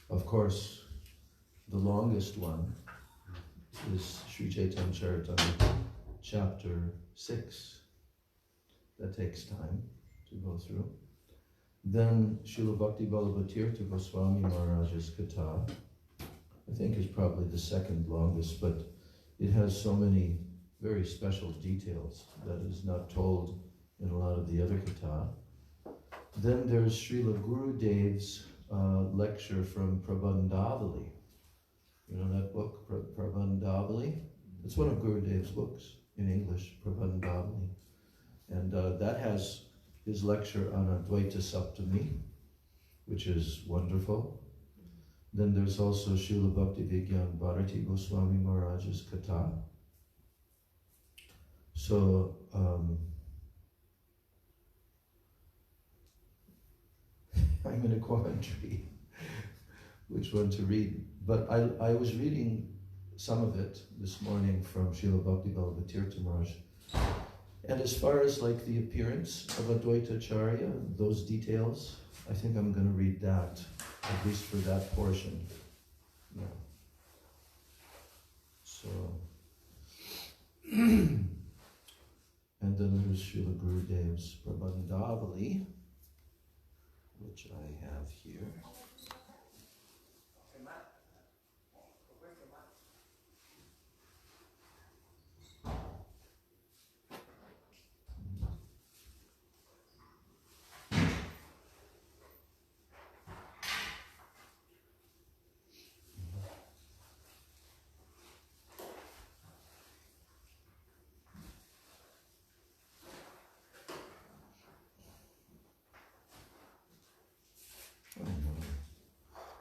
Of course, the longest one is Sri Chaitanya Charitamrita, chapter 6. That takes time to go through. Then Srila Bhakti Vallabha Goswami Maharaj's Katha, I think is probably the second longest, but it has so many very special details that is not told in a lot of the other Katha. Then there's Srila Gurudev's lecture from Prabandhavali. You know that book, Prabandhavali? It's one of Gurudev's books in English, Prabandhavali. And that has his lecture on Advaita Saptami, which is wonderful. Then there's also Srila Bhakti Vigyan Bharati Goswami Maharaj's Katha. So, I'm in a quandary which one to read. But I was reading some of it this morning from Srila Bhakti Vallabha Maharaj. And as far as like the appearance of Advaita Acharya, those details, I think I'm going to read that, at least for that portion. Yeah. So, and then there's Srila Gurudev's Prabandhavali, which I have here.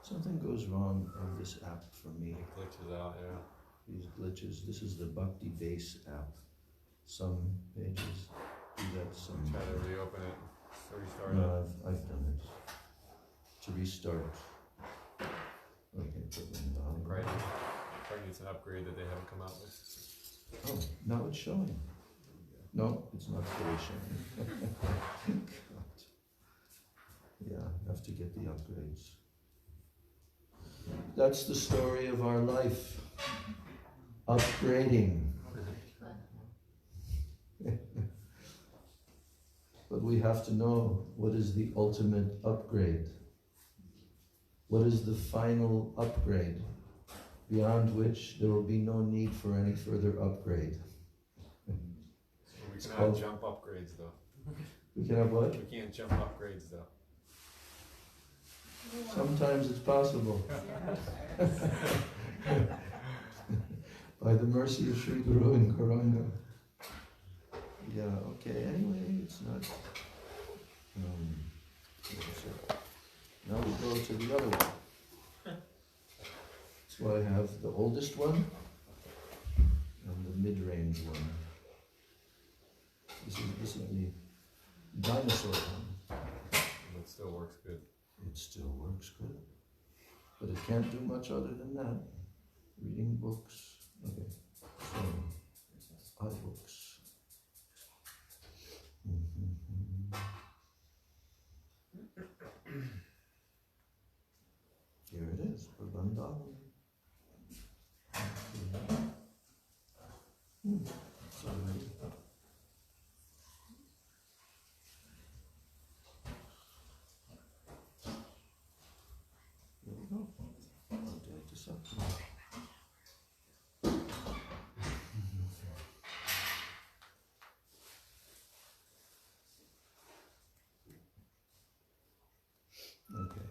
Something goes wrong on this app for me. It glitches out, yeah. These glitches. This is the Bhakti Base app. Some pages do that. Some try to reopen it, or restart it. No, I've done it. To restart. Okay, put them down. Probably needs an upgrade that they haven't come out with. Oh, now it's showing. No, it's not fully showing. Yeah, I have to get the upgrades. That's the story of our life. Upgrading. But we have to know what is the ultimate upgrade. What is the final upgrade, beyond which there will be no need for any further upgrade. We can have jump upgrades though. We can have what? We can't jump upgrades though. Sometimes it's possible. By the mercy of Sri Guru and Gauranga. Yeah, okay, anyway, it's not... now we go to the other one. So I have the oldest one and the mid-range one. This is the dinosaur one. It still works good. It still works good. But it can't do much other than that. Reading books. Okay. So, iBooks. Here it is, Prabandhavali. Sorry. Here we go. I'll take this up. Okay.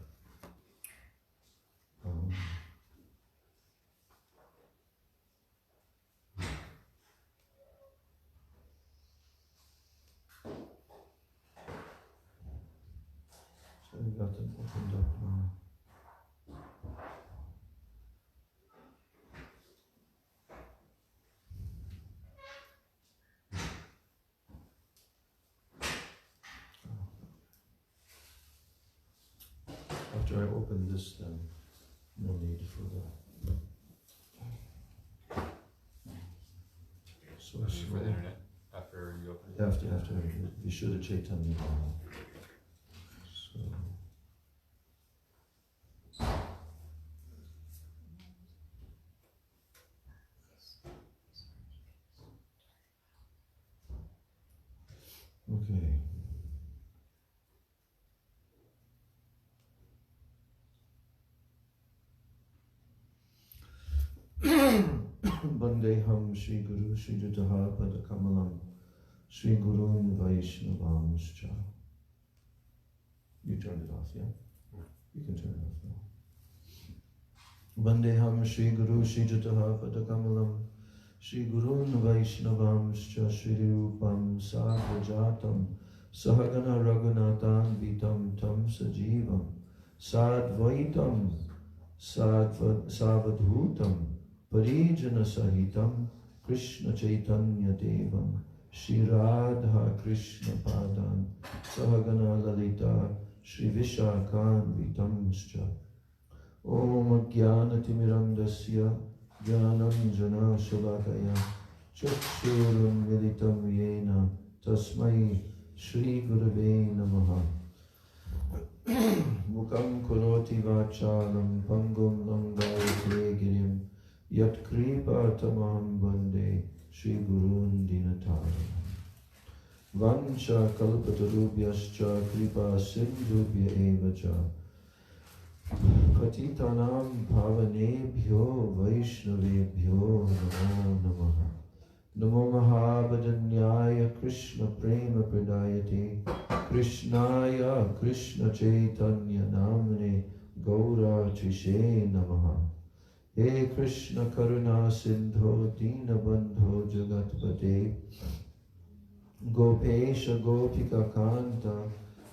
So we got them opened up now. After I open this, then no need for the. So No need for the internet after you open it. After Vishuddha Chaitanya. So Okay. Bandeham Shri Guru Shri Jataha Padakamalam Shri Gurun Vaishnavamscha. You turned it off, yeah? You can turn it off now. Bandeham Shri Guru Shri Jataha Padakamalam Shri Gurun Vaishnavamscha Shri Rupam Sadvajatam Sahagana Raghunatan Vitam Tam Sajivam Sadvaitam Savadhutam Parijana Sahitam Krishna Chaitanya Devam Shri Radha Krishna Padan Sahagana Lalita Shri Vishakhan Vitamscha Om Jnanatimirandasya Jnananjana Shalakaya Chakshuram Militam Yena Tasmai Shri Gurave Namaha Mukam Kuroti Vachalam Pangum Langayate Girim Yat Kripa Tamam Bande Shri Gurun Dinataram Vancha Kalpatarubhyascha Kripa Sindhubhya Evacha Patitanam Pavanebhyo Vaishnavebhyo Namo Namaha Namo Mahabhajanyaya Krishna Prema Pradayate Krishnaya Krishna Chaitanya Namne Gaura Trishe Namaha He Krishna Karuna Sindho Dina Bandho Jagatpate Gopesha Gopika Kanta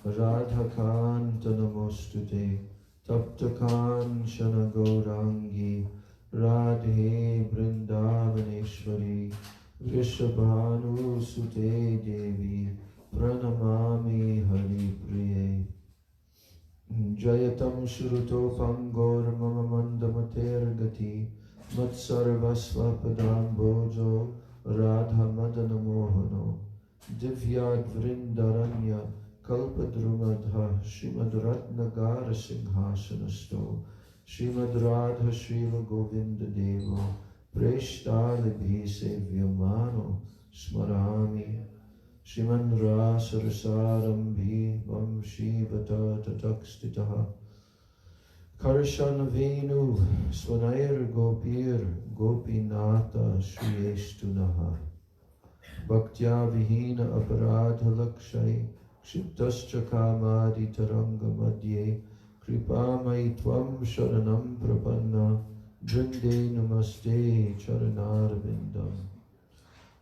Radha Kanta Namostute Tapta Kanchana Gaurangi Radhe Vrindavaneshwari Vrishabhanu Sute Devi Pranamami Hari Priye Jayatam Shruto Pangor Mama Mandamater Gati Matsarvasva Padam Bojo Radha Madana Mohano Divyad Vrindaranya Kalpadrumadha Srimad Ratnagara Singhasanasto Srimad Radha Srila Govinda Devo Preshthalibhi Sevyamano Smarami Shriman Rasarasarambi Vam Shivata Tatakstitaha Karshan Venu Swanayar Gopir Gopinata Shriyeshtunaha Bhaktya Vihina Aparadha Lakshay Kshiptascha Kamadi Taranga Madhye Kripamai Tvam Sharanam Prapanna Brinde Namaste Charanarvindam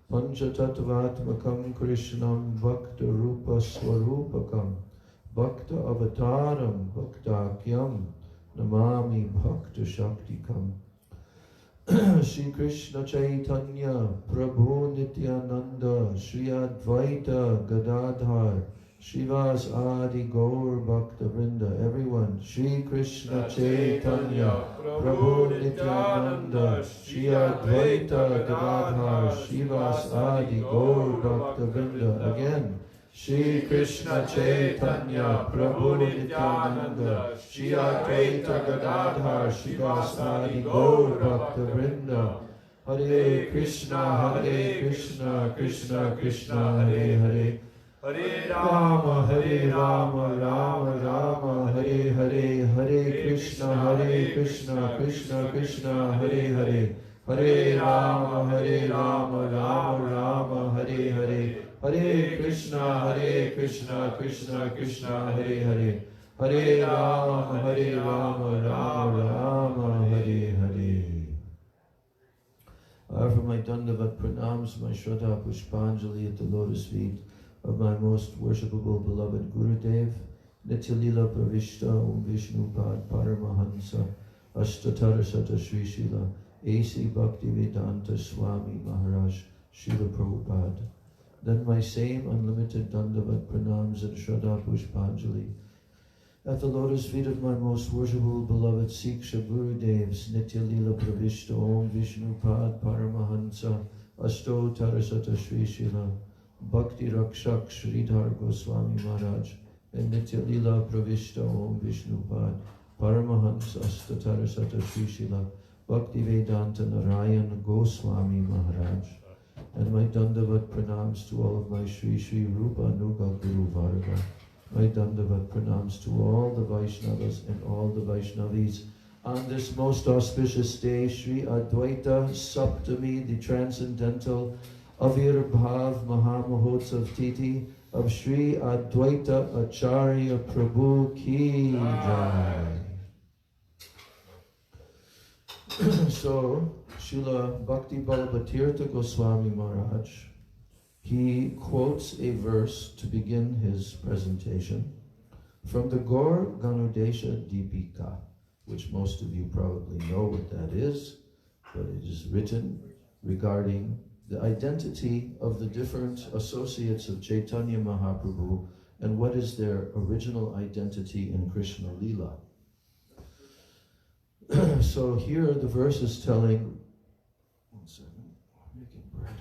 Panchatattvatmakam Krishnam Bhakta Rupa Swarupakam Bhakta Avataram Bhaktakyam Namami Bhakta Shaktikam Shri Krishna Chaitanya Prabhu Nityananda Shri Advaita Gadadhar Shivas Adi Gaur Bhakta Vrinda. Everyone, Shri Krishna Chaitanya Prabhu Nityananda Shri Advaita Gadadhar Shivas Adi Gaur Bhakta Vrinda. Again, Shri Krishna Chaitanya Prabhu Nityananda Shri Advaita Gadadhar Shivas Adi Gaur Bhakta Vrinda. Hare Krishna Krishna Krishna Hare Hare Hare Rama Rama Rama Hare Hare Hare Krishna Krishna Krishna Hare Hare Hare Rama Rama Rama Hare Hare Hare Krishna Krishna Krishna Hare Hare Hare Rama Rama Hare Hare. I offer my Dandavat Pranams, my Shraddha Pushpanjali at the lotus feet of my most worshipable beloved Gurudev, Nityalila Pravishta Om Vishnu Pad Paramahansa Ashtatarasata Sri Srila A.C. Bhaktivedanta Swami Maharaj Srila Prabhupada. Then my same unlimited Dandavat Pranams and Shraddha Pushpanjali at the lotus feet of my most worshipable beloved Siksha Gurudevs, Nityalila Pravishta Om Vishnu Pad Paramahansa Ashto Tarasata Sri Srila Bhakti Rakshak Sridhar Goswami Maharaj and Nityalila Pravishta Om Vishnu Pad Paramahansa Ashtatarasata Sri Srila Bhakti Vedanta Narayan Goswami Maharaj. And my Dandavat pranams to all of my Sri Sri Rupa Nuga Guru Varga. My Dandavat pranams to all the Vaishnavas and all the Vaishnavis. On this most auspicious day, Sri Advaita Saptami, the transcendental Avirbhav Mahamahotsav Titi of Sri Advaita Acharya Prabhu Ki Jai. So, Srila Bhakti Balabhatirtha Goswami Maharaj, he quotes a verse to begin his presentation from the Gaur Ganodesha Deepika, which most of you probably know what that is, but it is written regarding the identity of the different associates of Chaitanya Mahaprabhu and what is their original identity in Krishna Lila. So here the verse is telling, one second, I'm making bread.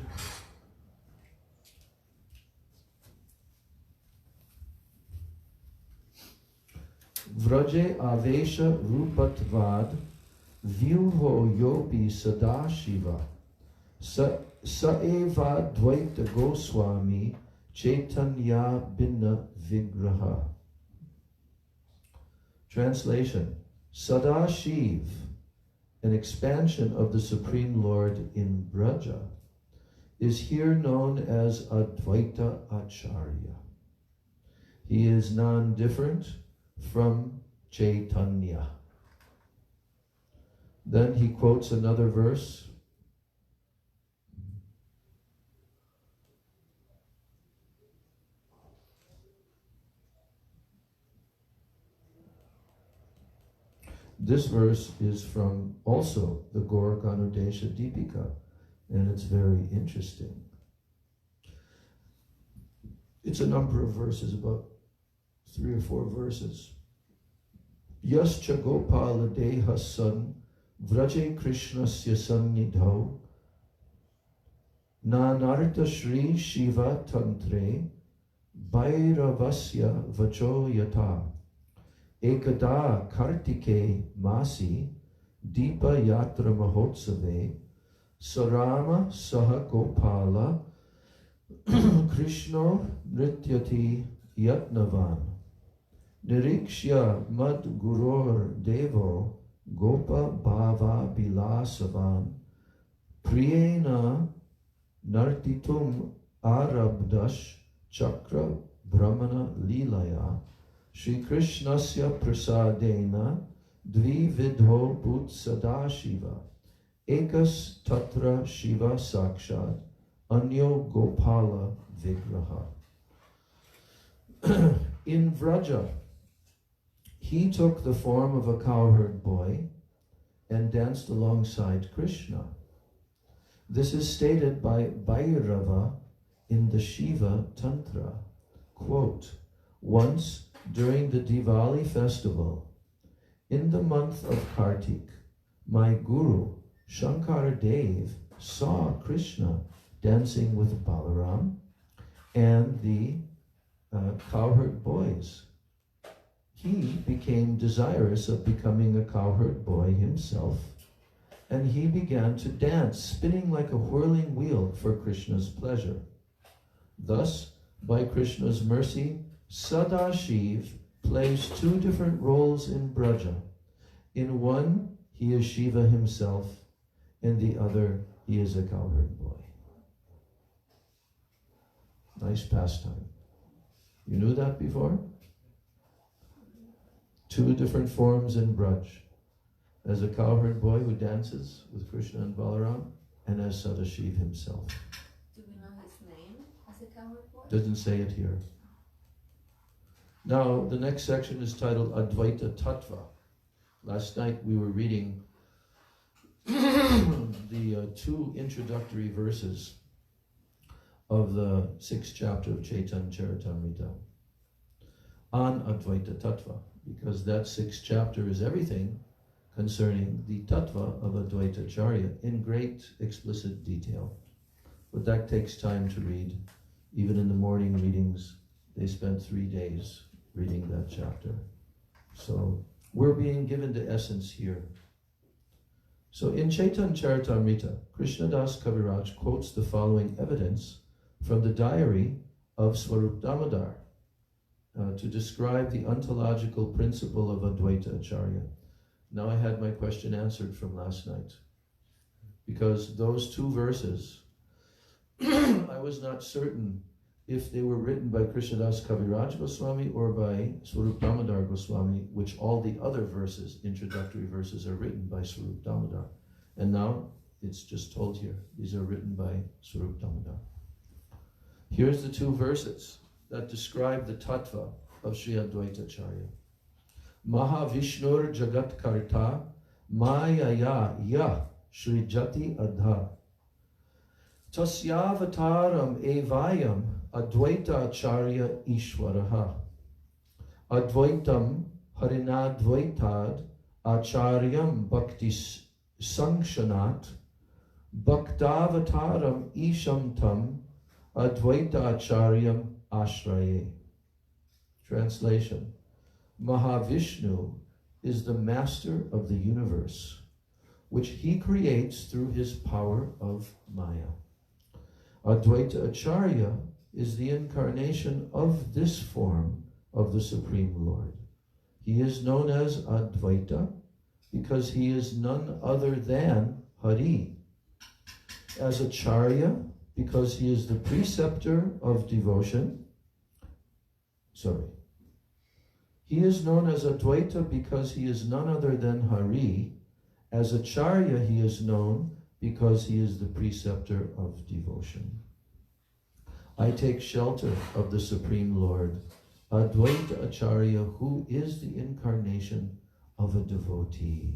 Vraje avesha rupatvad vyuho yopi sadashiva saeva dvaita goswami chaitanya binna vigraha. Translation: Sadashiv, an expansion of the Supreme Lord in Braja, is here known as Advaita Acharya. He is non-different from Chaitanya. Then he quotes another verse. This verse is from also the Gaur Ganodesha Deepika, and it's very interesting. It's a number of verses, about 3 or 4 verses. Yascha Gopala Deha San Vraje Krishnasya Sannidhau Nanarta Shri Shiva Tantre Bhairavasya Vacho Yata Ekada Kartike Masi Deepa Yatra Mahotsave Sarama Saha Gopala Krishno Nrityati Yatnavan Nirikshya Mad Gurur Devo Gopa Bhava Bilasavan Priyena Nartitum Arabdash Chakra Brahmana Lilaya Shri Krishnasya Prasadena Dvividho Bhut Sadashiva Ekas Tatra Shiva Sakshad Anyo Gopala Vigraha. In Vraja, he took the form of a cowherd boy and danced alongside Krishna. This is stated by Bhairava in the Shiva Tantra. Quote, once during the Diwali festival, in the month of Kartik, my guru, Shankara Dev, saw Krishna dancing with Balaram and the cowherd boys. He became desirous of becoming a cowherd boy himself, and he began to dance, spinning like a whirling wheel for Krishna's pleasure. Thus, by Krishna's mercy, Sadashiv plays 2 different roles in Braja. In one, he is Shiva himself. In the other, he is a cowherd boy. Nice pastime. You knew that before? 2 different forms in Braj. As a cowherd boy who dances with Krishna and Balaram, and as Sadashiv himself. Do we know his name as a cowherd boy? Doesn't say it here. Now, the next section is titled Advaita Tattva. Last night we were reading the 2 introductory verses of the 6th chapter of Chaitanya Charitamrita on Advaita Tattva, because that 6th chapter is everything concerning the Tattva of Advaita Acharya in great explicit detail. But that takes time to read. Even in the morning readings, they spent 3 days reading that chapter. So we're being given the essence here. So in Chaitanya Charitamrita, Krishnadas Kaviraj quotes the following evidence from the diary of Swarup Damodar to describe the ontological principle of Advaita Acharya. Now I had my question answered from last night, because those two verses, I was not certain if they were written by Krishnadas Kaviraj Goswami or by Swarup Damodar Goswami, which all the other verses, introductory verses, are written by Swarup Damodar. And now it's just told here, these are written by Swarup Damodar. Here's the two verses that describe the tattva of Sri Advaita Acharya. Mahavishnur Jagat Karta Mayaya Ya Shri Jati Adha Tasyavataram Evayam Advaita Acharya Ishwaraha Advaitam Harinadvaitad Acharyam Bhaktis Sankshanat Bhaktavataram Ishamtam Advaita Acharyam Ashraye. Translation: Mahavishnu is the master of the universe, which he creates through his power of Maya. Advaita Acharya is the incarnation of this form of the Supreme Lord. He is known as Advaita because he is none other than Hari. As Acharya, because he is the preceptor of devotion. He is known as Advaita because he is none other than Hari. As Acharya, he is known because he is the preceptor of devotion. I take shelter of the Supreme Lord, Advaita Acharya, who is the incarnation of a devotee.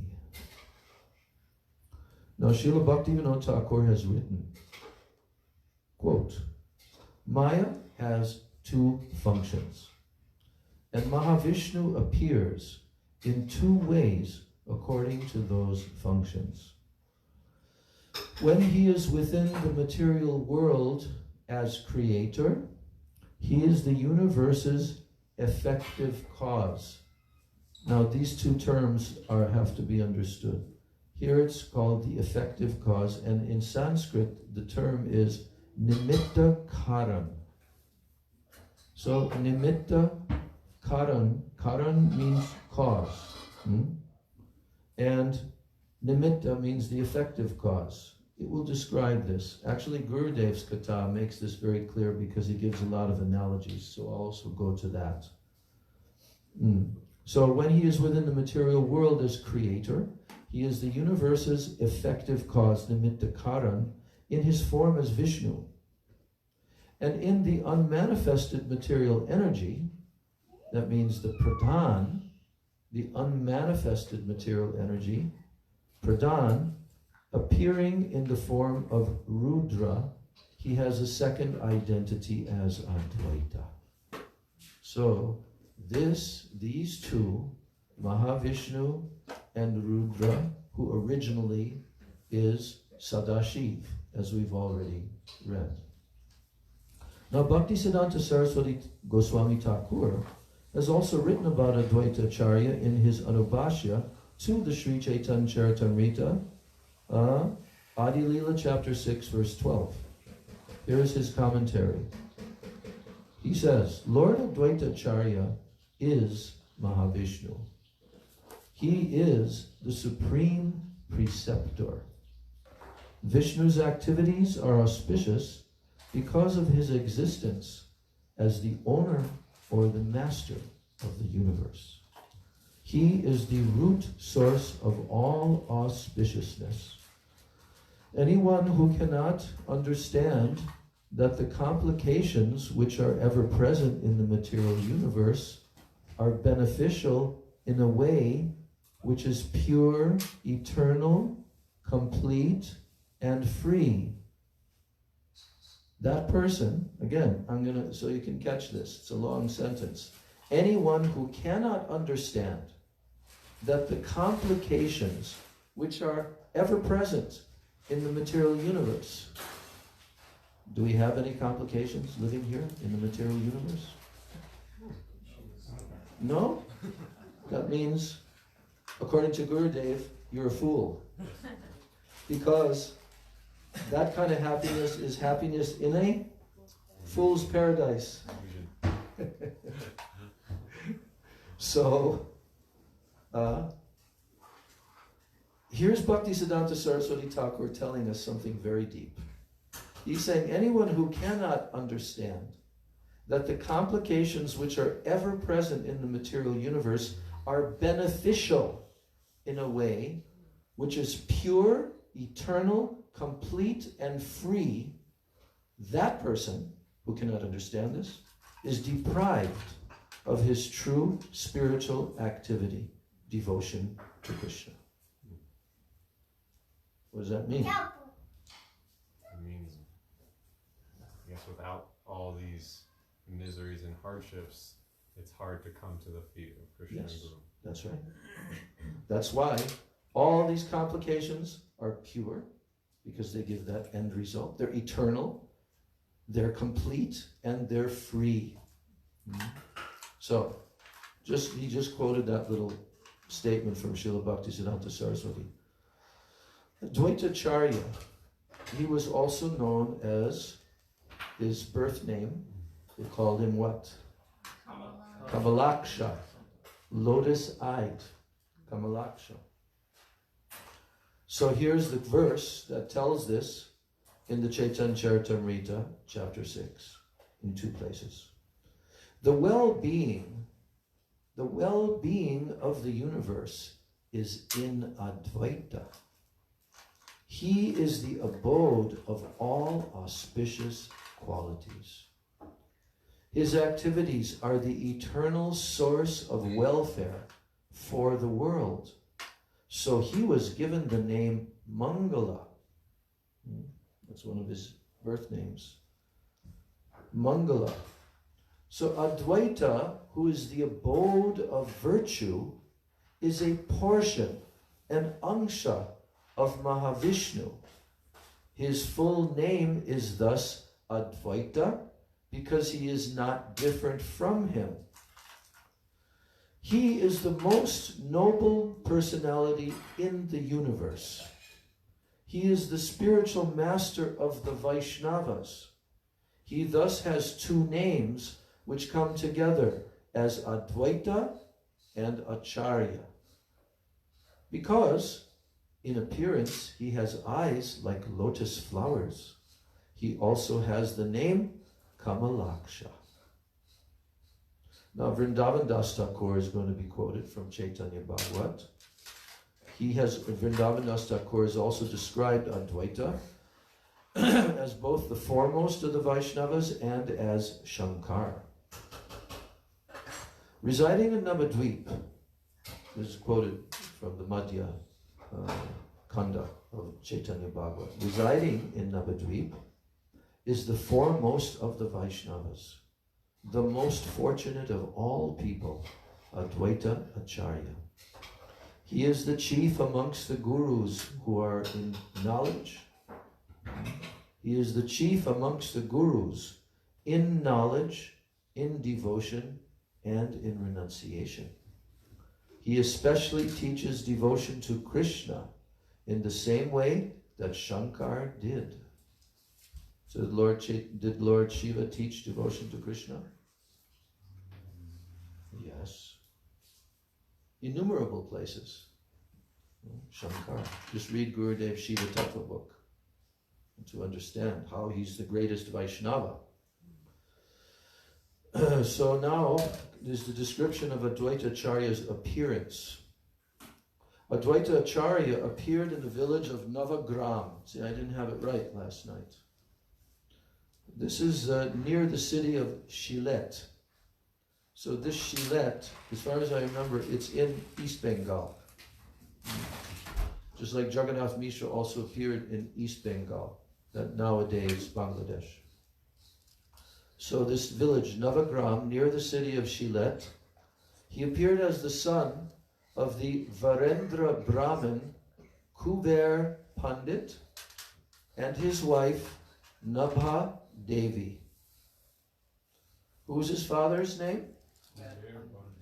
Now, Srila Bhaktivinoda Thakur has written, quote, Maya has two functions, and Mahavishnu appears in two ways according to those functions. When he is within the material world as creator, he is the universe's effective cause. Now these two terms have to be understood. Here it's called the effective cause, and in Sanskrit the term is nimitta karan. So nimitta karan, karan means cause. And nimitta means the effective cause. It will describe this. Actually, Gurudev's Katha makes this very clear because he gives a lot of analogies, so I'll also go to that. So when he is within the material world as creator, he is the universe's effective cause, nimitta karan, in his form as Vishnu. And in the unmanifested material energy, that means the pradhan, the unmanifested material energy, pradhan, appearing in the form of Rudra, he has a second identity as Advaita. So these two, Mahavishnu and Rudra, who originally is Sadashiv, as we've already read. Now Bhaktisiddhanta Saraswati Goswami Thakur has also written about Advaita Acharya in his Anubhashya to the Sri Chaitanya Charitamrita, Adi Lila chapter 6 verse 12. Here is his commentary. He says, Lord Advaita Acharya is Mahavishnu. He is the supreme preceptor. Vishnu's activities are auspicious because of his existence as the owner or the master of the universe. He is the root source of all auspiciousness. Anyone who cannot understand that the complications which are ever present in the material universe are beneficial in a way which is pure, eternal, complete, and free. That person, again, so you can catch this, it's a long sentence. Anyone who cannot understand that the complications which are ever present in the material universe. Do we have any complications living here in the material universe? No? That means, according to Gurudev, you're a fool. Because that kind of happiness is happiness in a fool's paradise. So, here's Bhaktisiddhanta Saraswati Thakur telling us something very deep. He's saying anyone who cannot understand that the complications which are ever present in the material universe are beneficial in a way which is pure, eternal, complete, and free, that person who cannot understand this is deprived of his true spiritual activity, devotion to Krishna. What does that mean? It means, I guess, without all these miseries and hardships, it's hard to come to the feet of Krishna and Guru. That's right. That's why all these complications are pure, because they give that end result. They're eternal, they're complete, and they're free. So, he just quoted that little statement from Srila Bhaktisiddhanta Saraswati. Advaitacharya, he was also known as his birth name. They called him what? Kamalaksha, lotus-eyed, Kamalaksha. So here's the verse that tells this in the Chaitanya Charitamrita, chapter 6, in 2 places. The well-being of the universe is in Advaita. He is the abode of all auspicious qualities. His activities are the eternal source of welfare for the world. So he was given the name Mangala. That's one of his birth names. Mangala. So Advaita, who is the abode of virtue, is a portion, an angsha of Mahavishnu. His full name is thus Advaita, because he is not different from him. He is the most noble personality in the universe. He is the spiritual master of the Vaishnavas. He thus has 2 names which come together as Advaita and Acharya. Because, in appearance, he has eyes like lotus flowers. He also has the name Kamalaksha. Now, Vrindavan Das Thakur is going to be quoted from Chaitanya Bhagavat. Vrindavan Das Thakur has also described Advaita as both the foremost of the Vaishnavas and as Shankar. Residing in Navadvip, this is quoted from the Madhya Kanda of Chaitanya Bhagavat. Residing in Navadvip is the foremost of the Vaishnavas, the most fortunate of all people, Advaita Acharya. He is the chief amongst the gurus who are in knowledge. He is the chief amongst the gurus in knowledge, in devotion, and in renunciation. He especially teaches devotion to Krishna in the same way that Shankar did. So did Lord Shiva teach devotion to Krishna? Yes. Innumerable places. Shankar. Just read Gurudev Shiva Tattva book to understand how he's the greatest Vaishnava. So now is the description of Advaita Acharya's appearance. Advaita Acharya appeared in the village of Navagram. See, I didn't have it right last night. This is near the city of Shilet. So this Shilet, as far as I remember, it's in East Bengal. Just like Jagannath Mishra also appeared in East Bengal, that nowadays Bangladesh. So this village, Navagram, near the city of Shilet, he appeared as the son of the Varendra Brahmin Kuber Pandit and his wife Nabha Devi. Who's his father's name?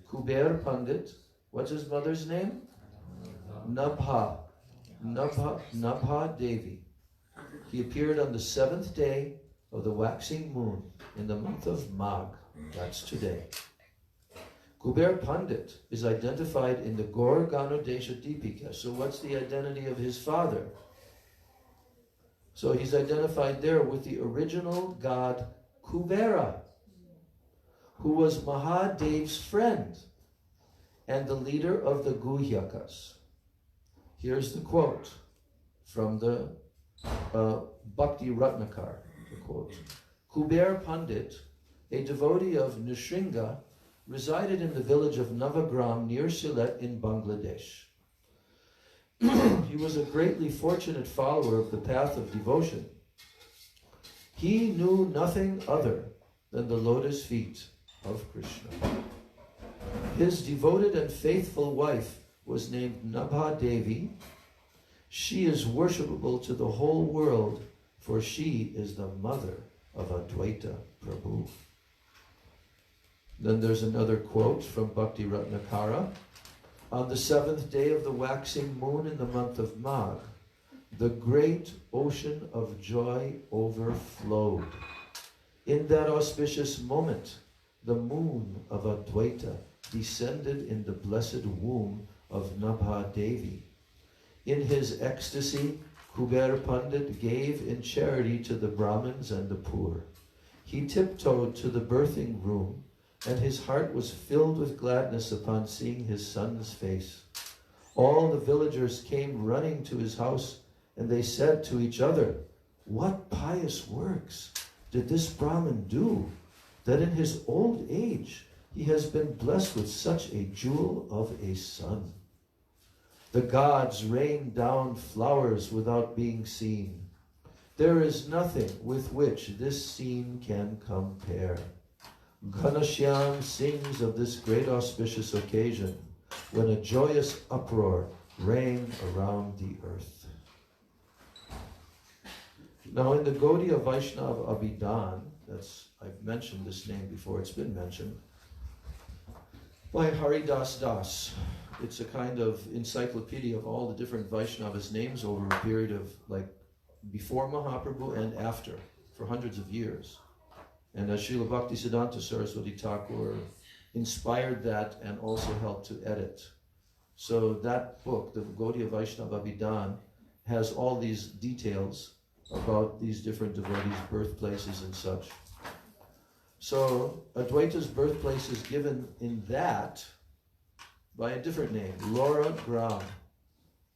Kuber Pandit. What's his mother's name? Nabha Devi. He appeared on the 7th day of the waxing moon in the month of Magh. That's today. Kuber Pandit is identified in the Gaur Ganodesha Deepika. So what's the identity of his father? So he's identified there with the original god Kubera, who was Mahadev's friend and the leader of the Guhyakas. Here's the quote from the Bhakti Ratnakar, the quote. Kuber Pandit, a devotee of Nrsinga, resided in the village of Navagram near Sylhet in Bangladesh. He was a greatly fortunate follower of the path of devotion. He knew nothing other than the lotus feet of Krishna. His devoted and faithful wife was named Nabha Devi. She is worshipable to the whole world, for she is the mother of Advaita Prabhu. Then there's another quote from Bhakti Ratnakara. On the 7th day of the waxing moon in the month of Magh, the great ocean of joy overflowed. In that auspicious moment, the moon of Advaita descended in the blessed womb of Nabha Devi. In his ecstasy, Kuber Pandit gave in charity to the Brahmins and the poor. He tiptoed to the birthing room, and his heart was filled with gladness upon seeing his son's face. All the villagers came running to his house, and they said to each other, "What pious works did this Brahmin do, that in his old age he has been blessed with such a jewel of a son?" The gods rain down flowers without being seen. There is nothing with which this scene can compare. Ghanashyam sings of this great auspicious occasion when a joyous uproar reigned around the earth. Now in the Gaudiya Vaishnava Abhidan, I've mentioned this name before, it's been mentioned, by Haridas Das. It's a kind of encyclopedia of all the different Vaishnavas' names over a period of before Mahaprabhu and after, for hundreds of years. And Srila Bhaktisiddhanta Saraswati Thakur inspired that and also helped to edit. So that book, the Gaudiya Vaishnava Abhidan, has all these details about these different devotees' birthplaces and such. So Advaita's birthplace is given in that by a different name, Laura Gram.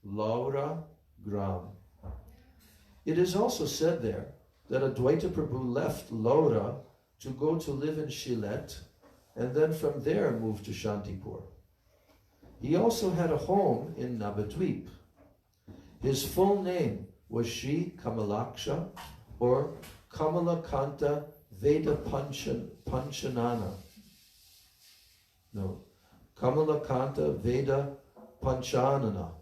Laura Gram. It is also said there that Advaita Prabhu left Laura to go to live in Sylhet, and then from there moved to Shantipur. He also had a home in Navadvip. His full name was Sri Kamalaksha or Kamalakanta Veda Panchanana. No, Kamalakanta Veda Panchanana.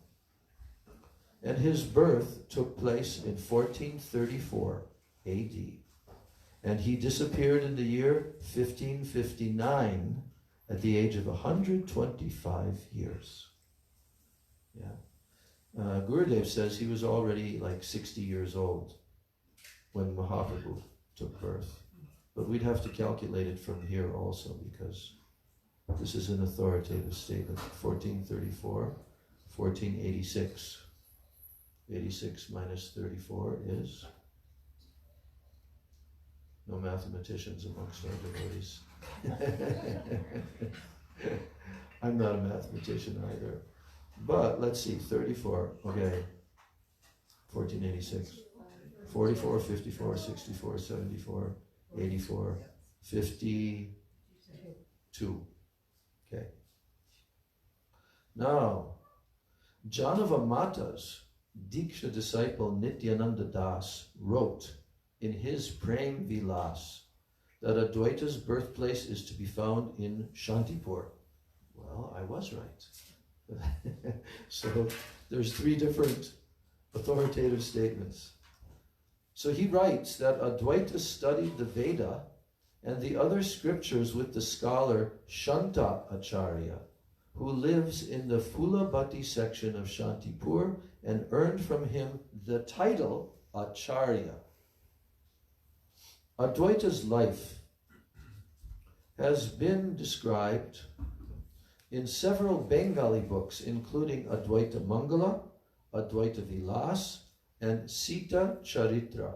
And his birth took place in 1434 AD. And he disappeared in the year 1559 at the age of 125 years. Yeah. Gurudev says he was already 60 years old when Mahaprabhu took birth. But we'd have to calculate it from here also, because this is an authoritative statement. 1434, 1486. 86 minus 34 is? No mathematicians amongst our devotees. I'm not a mathematician either. But let's see, 34, okay. 1486. 44, 54, 64, 74, 84, 52. Okay. Now, Janava Mata's Diksha disciple Nityananda Das wrote in his Prem Vilas that Advaita's birthplace is to be found in Shantipur. Well, I was right. So there's 3 different authoritative statements. So he writes that Advaita studied the Veda and the other scriptures with the scholar Shanta Acharya, who lives in the Phulabhati section of Shantipur, and earned from him the title Acharya. Advaita's life has been described in several Bengali books, including Advaita Mangala, Advaita Vilas, and Sita Charitra.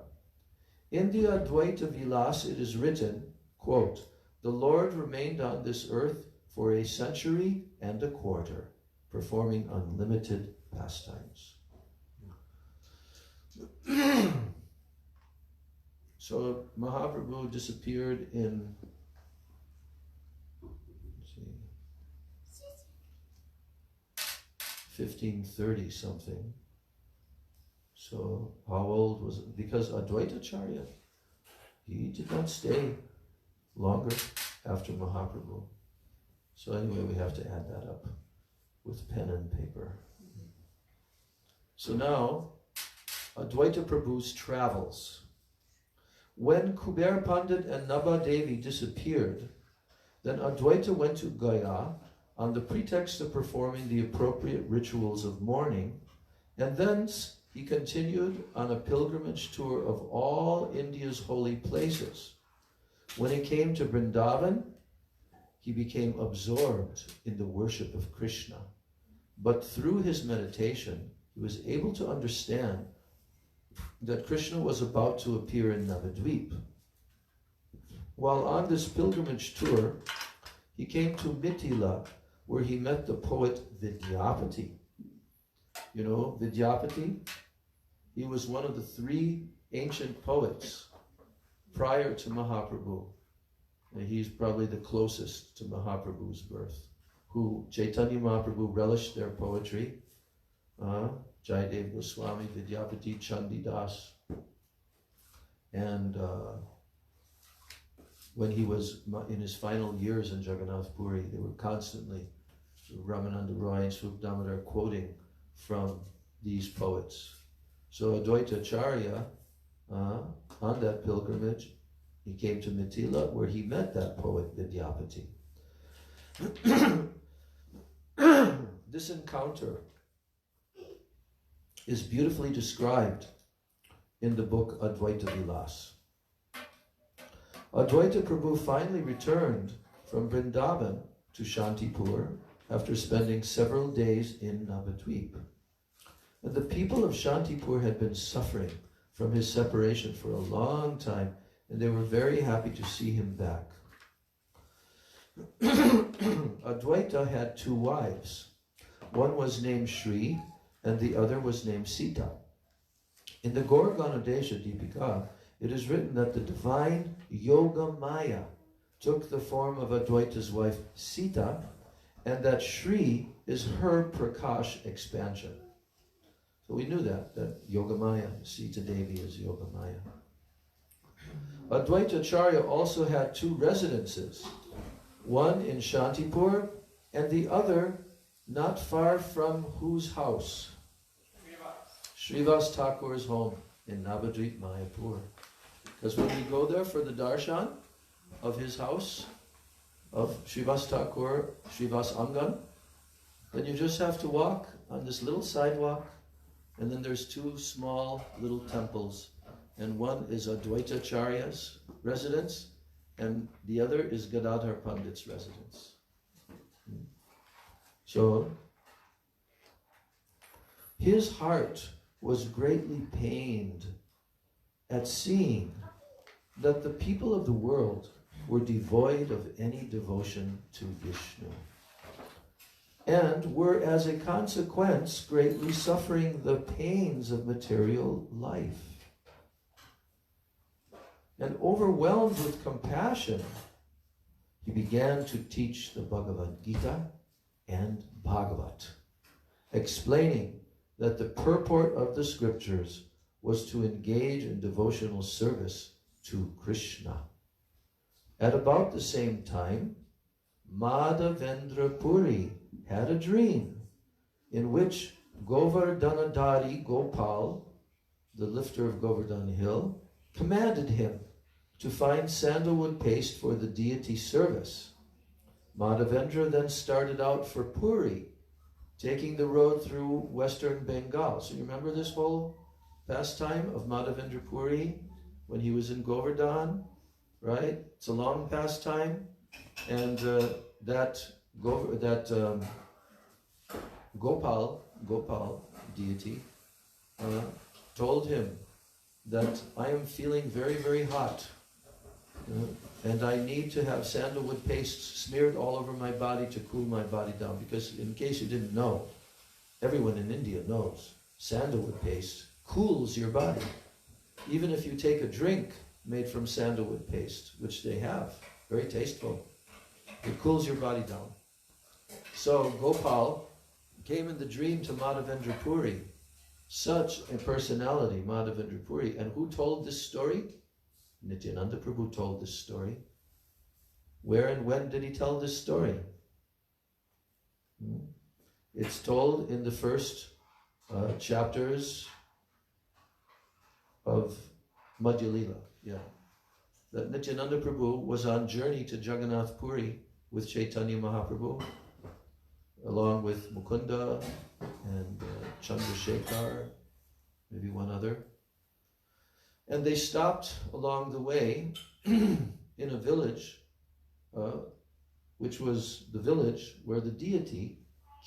In the Advaita Vilas it is written, quote, "The Lord remained on this earth for a century and a quarter, performing unlimited pastimes." So Mahaprabhu disappeared in 1530 something. So how old was it? Because Advaitacharya, he did not stay longer after Mahaprabhu. So anyway, we have to add that up with pen and paper. So now, Advaita Prabhu's travels. When Kuber Pandit and Nabha Devi disappeared, then Advaita went to Gaya on the pretext of performing the appropriate rituals of mourning, and thence he continued on a pilgrimage tour of all India's holy places. When he came to Vrindavan, he became absorbed in the worship of Krishna. But through his meditation, he was able to understand that Krishna was about to appear in Navadvip. While on this pilgrimage tour, he came to Mithila, where he met the poet Vidyapati. You know Vidyapati? He was one of the three ancient poets prior to Mahaprabhu. And he's probably the closest to Mahaprabhu's birth, who Chaitanya Mahaprabhu relished their poetry. Jayadev Goswami, Vidyapati, Chandidas. And when he was in his final years in Jagannath Puri, they were constantly, Ramananda Roy and Swarup Damodar, quoting from these poets. So Advaita Acharya, on that pilgrimage, he came to Mithila, where he met that poet Vidyapati. This encounter is beautifully described in the book Advaita Vilas. Advaita Prabhu finally returned from Vrindavan to Shantipur after spending several days in Navadvip. And the people of Shantipur had been suffering from his separation for a long time, and they were very happy to see him back. Advaita had two wives. One was named Shri, and the other was named Sita. In the Gaur Ganodesha Deepika, it is written that the divine Yoga Maya took the form of Advaita's wife Sita, and that Shri is her Prakash expansion. So we knew that Yoga Maya, Sita Devi is Yoga Maya. Advaita Acharya also had two residences, one in Shantipur and the other not far from whose house? Srivas Thakur's home in Navadvip, Mayapur. Because when we go there for the darshan of his house, of Srivas Thakur, Srivas Angan, then you just have to walk on this little sidewalk, and then there's two small little temples, and one is Advaita Acharya's residence, and the other is Gadadhar Pandit's residence. So, his heart was greatly pained at seeing that the people of the world were devoid of any devotion to Vishnu, and were as a consequence greatly suffering the pains of material life. And overwhelmed with compassion, he began to teach the Bhagavad Gita and Bhagavat, explaining that the purport of the scriptures was to engage in devotional service to Krishna. At about the same time, Madhavendra Puri had a dream in which Govardhanadari Gopal, the lifter of Govardhan Hill, commanded him to find sandalwood paste for the deity service. Madhavendra then started out for Puri, taking the road through western Bengal. So you remember this whole pastime of Madhavendra Puri when he was in Govardhan, right? It's a long pastime, and Gopal deity, told him that I am feeling very, very hot, and I need to have sandalwood paste smeared all over my body to cool my body down. Because in case you didn't know, everyone in India knows sandalwood paste cools your body. Even if you take a drink made from sandalwood paste, which they have, very tasteful, it cools your body down. So Gopal came in the dream to Madhavendra Puri, such a personality, Madhavendra Puri. And who told this story? Nityananda Prabhu told this story. Where and when did he tell this story? It's told in the first chapters of Madhya Lila. Yeah. That Nityananda Prabhu was on journey to Jagannath Puri with Chaitanya Mahaprabhu, along with Mukunda and Chandrasekhar, maybe one other. And they stopped along the way in a village, which was the village where the deity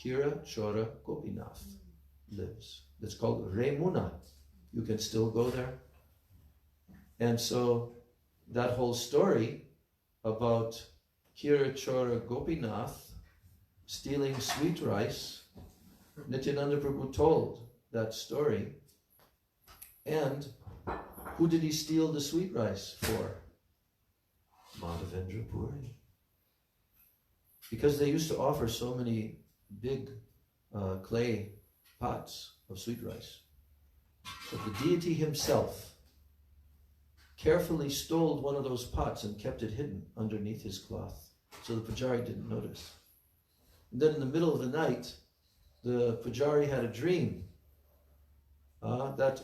Kira Chora Gopinath lives. It's called Remuna. You can still go there. And so that whole story about Kira Chora Gopinath stealing sweet rice, Nityananda Prabhu told that story. And who did he steal the sweet rice for? Madhavendra Puri. Because they used to offer so many big clay pots of sweet rice. But the deity himself carefully stole one of those pots and kept it hidden underneath his cloth, so the pujari didn't notice. And then in the middle of the night, the pujari had a dream that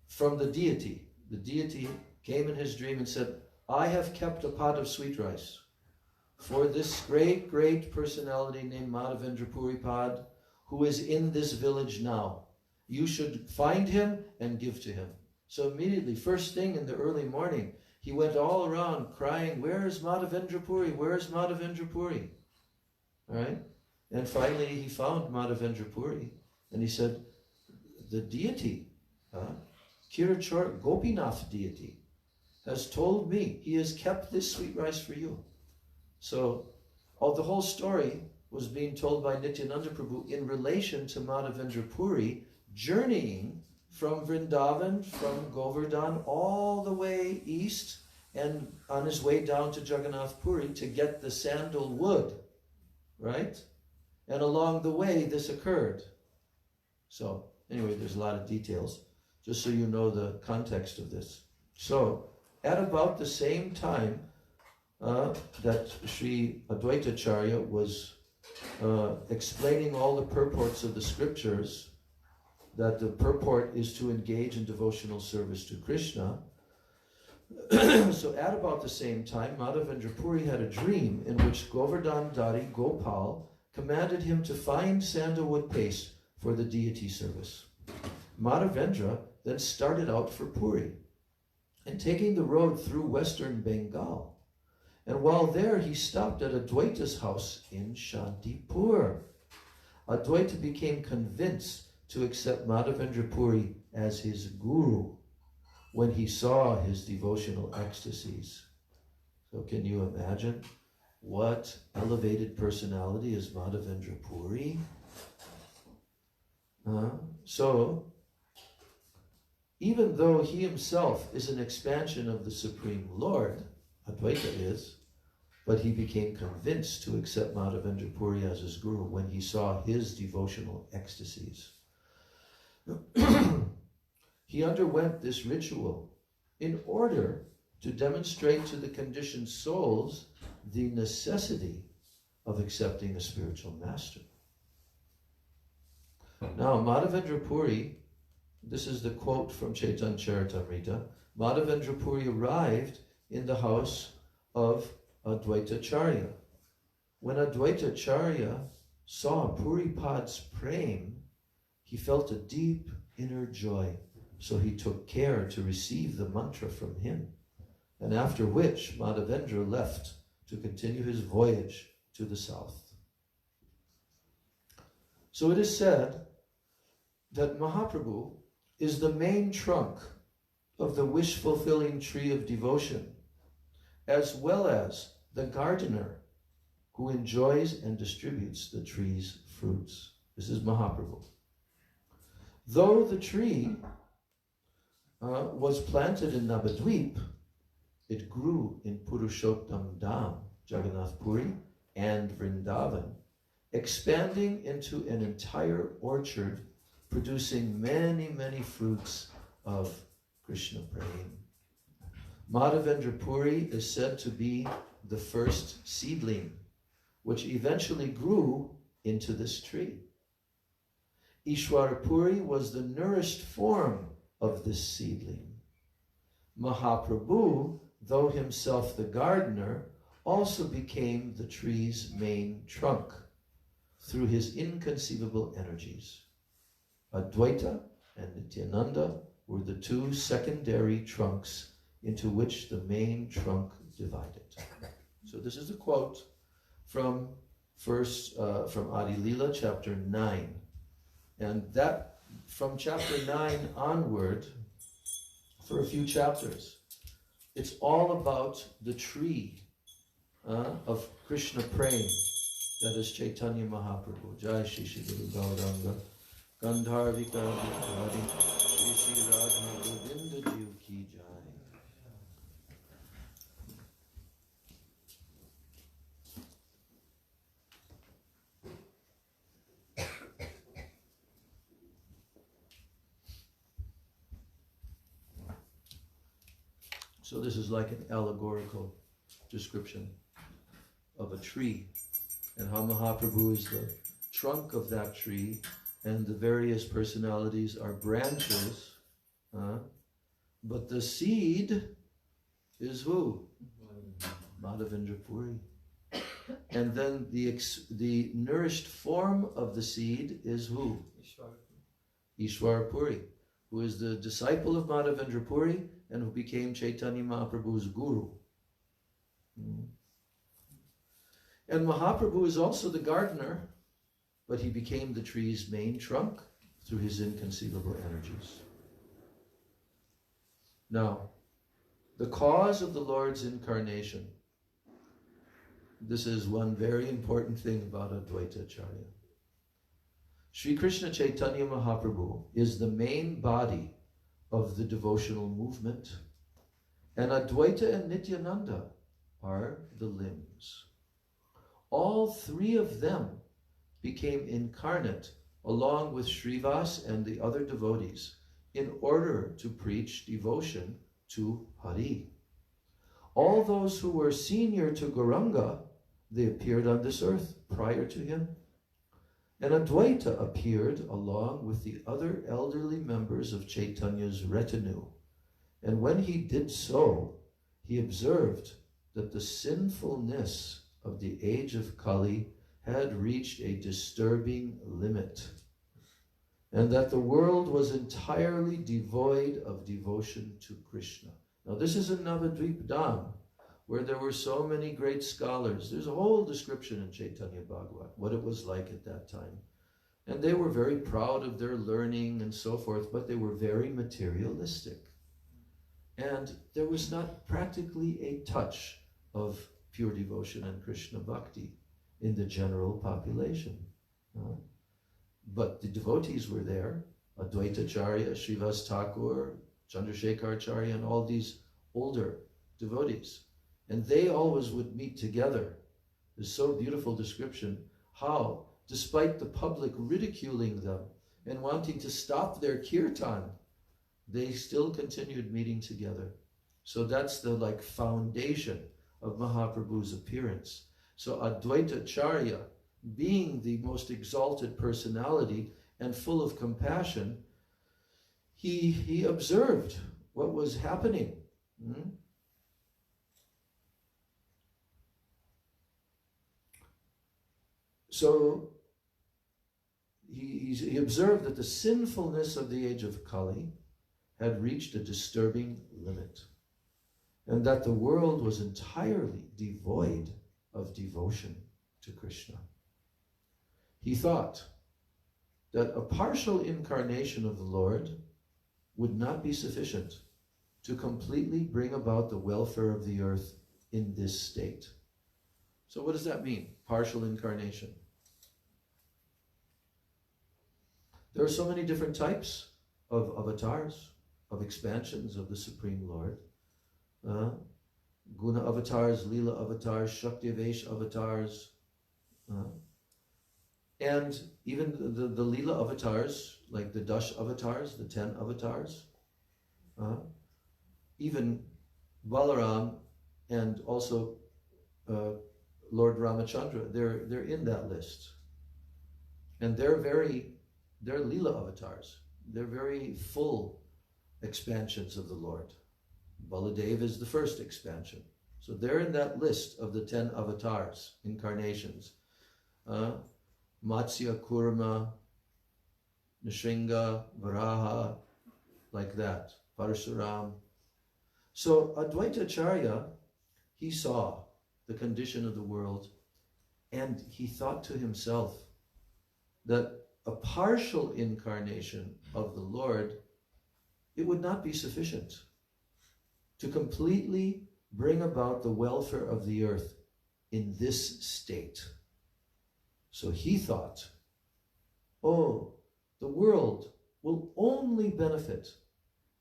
from the deity came in his dream and said, I have kept a pot of sweet rice for this great, great personality named Madhavendra Puripad, who is in this village now. You should find him and give to him. So immediately, first thing in the early morning, he went all around crying, where is Madhavendra Puri? Where is Madhavendra Puri? All right? And finally he found Madhavendra Puri, and he said, the deity, Kirachor Gopinath deity, has told me he has kept this sweet rice for you. So the whole story was being told by Nityananda Prabhu in relation to Madhavendra Puri journeying from Vrindavan, from Govardhan, all the way east, and on his way down to Jagannath Puri to get the sandalwood, right? And along the way, this occurred. So, anyway, there's a lot of details, just so you know the context of this. So, at about the same time that Sri Advaitacharya was explaining all the purports of the scriptures, that the purport is to engage in devotional service to Krishna. So at about the same time, Madhavendra Puri had a dream in which Govardhan Dari Gopal commanded him to find sandalwood paste for the deity service. Madhavendra then started out for Puri, and taking the road through western Bengal. And while there, he stopped at Advaita's house in Shantipur. Advaita became convinced to accept Madhavendra Puri as his guru when he saw his devotional ecstasies. So can you imagine what elevated personality is Madhavendra Puri? So, even though he himself is an expansion of the Supreme Lord, Advaita is, but he became convinced to accept Madhavendra Puri as his guru when he saw his devotional ecstasies. He underwent this ritual in order to demonstrate to the conditioned souls the necessity of accepting a spiritual master. Now, Madhavendra Puri, this is the quote from Chaitanya Charitamrita, Madhavendra Puri arrived in the house of Advaitacharya. When Advaita Acharya saw Puripad's prem, he felt a deep inner joy. So he took care to receive the mantra from him. And after which Madhavendra left to continue his voyage to the south. So it is said that Mahaprabhu is the main trunk of the wish-fulfilling tree of devotion, as well as the gardener who enjoys and distributes the tree's fruits. This is Mahaprabhu. Though the tree was planted in Navadvip, it grew in Purushottam Dham, Jagannath Puri, and Vrindavan, expanding into an entire orchard, producing many, many fruits of Krishna prem. Madhavendra Puri is said to be the first seedling, which eventually grew into this tree. Ishwara Puri was the nourished form of this seedling. Mahaprabhu, though himself the gardener, also became the tree's main trunk through his inconceivable energies. Advaita and Nityananda were the two secondary trunks into which the main trunk divided. So this is a quote from Adi Leela, chapter 9. And that, from chapter 9 onward, for a few chapters, it's all about the tree of Krishna prem, that is Chaitanya Mahaprabhu. Jai Shri Shri Guru Gauranga, Gandharvika Vikari, Shri Shri Radha Govinda Jiv Ki Jai. So this is like an allegorical description of a tree, and how Mahaprabhu is the trunk of that tree, and the various personalities are branches, but the seed is who? Madhavendra Puri. And then the nourished form of the seed is who? Ishwara Puri, who is the disciple of Madhavendra Puri and who became Chaitanya Mahaprabhu's guru. And Mahaprabhu is also the gardener, but he became the tree's main trunk through his inconceivable energies. Now, the cause of the Lord's incarnation. This is one very important thing about Advaita Acharya. Sri Krishna Chaitanya Mahaprabhu is the main body of the devotional movement, and Advaita and Nityananda are the limbs. All three of them became incarnate along with Srivas and the other devotees in order to preach devotion to Hari. All those who were senior to Gauranga, they appeared on this earth prior to him. And Advaita appeared along with the other elderly members of Chaitanya's retinue. And when he did so, he observed that the sinfulness of the age of Kali had reached a disturbing limit, and that the world was entirely devoid of devotion to Krishna. Now this is in Navadvip Dham, where there were so many great scholars. There's a whole description in Chaitanya Bhagavat, what it was like at that time. And they were very proud of their learning and so forth, but they were very materialistic. And there was not practically a touch of pure devotion and Krishna bhakti in the general population. But the devotees were there, Advaita Acharya, Srivas Thakur, Chandrasekhar Acharya, and all these older devotees. And they always would meet together. There's so beautiful description how, despite the public ridiculing them and wanting to stop their kirtan, they still continued meeting together. So that's the foundation of Mahaprabhu's appearance. So Advaita Acharya, being the most exalted personality and full of compassion, he observed what was happening. So he observed that the sinfulness of the age of Kali had reached a disturbing limit, and that the world was entirely devoid of devotion to Krishna. He thought that a partial incarnation of the Lord would not be sufficient to completely bring about the welfare of the earth in this state. So what does that mean, partial incarnation? There are so many different types of avatars, of expansions of the Supreme Lord. Guna avatars, Lila avatars, Shaktivesh avatars, and even the Lila avatars, like the Dash avatars, the 10 avatars, even Balaram and also Lord Ramachandra, they're in that list. And they're Lila avatars. They're very full expansions of the Lord. Baladev is the first expansion. So they're in that list of the 10 avatars, incarnations. Matsya, Kurma, Nrsimha, Varaha, like that. Parasuram. So Advaita Acharya, he saw the condition of the world, and he thought to himself that a partial incarnation of the Lord, it would not be sufficient to completely bring about the welfare of the earth in this state. So he thought, oh, the world will only benefit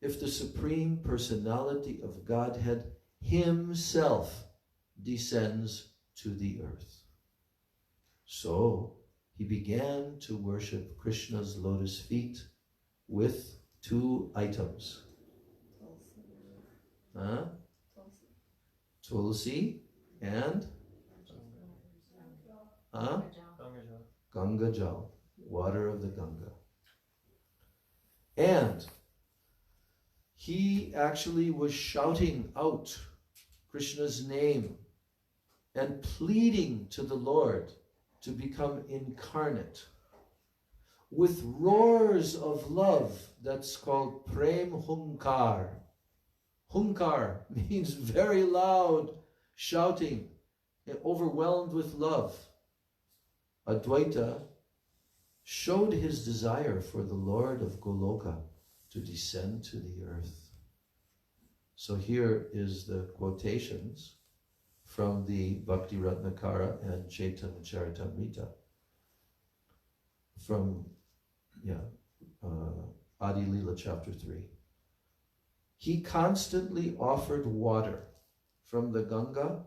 if the Supreme Personality of Godhead himself descends to the earth. So he began to worship Krishna's lotus feet with 2 items. Tulsi and Ganga Jal, water of the Ganga. And he actually was shouting out Krishna's name and pleading to the Lord to become incarnate with roars of love. That's called Prem Hunkar. Hunkar means very loud shouting, overwhelmed with love. Advaita showed his desire for the Lord of Goloka to descend to the earth. So here is the quotations from the Bhakti Ratnakara and Chaitanya Charitamrita from Adi Lila chapter 3. He constantly offered water from the Ganga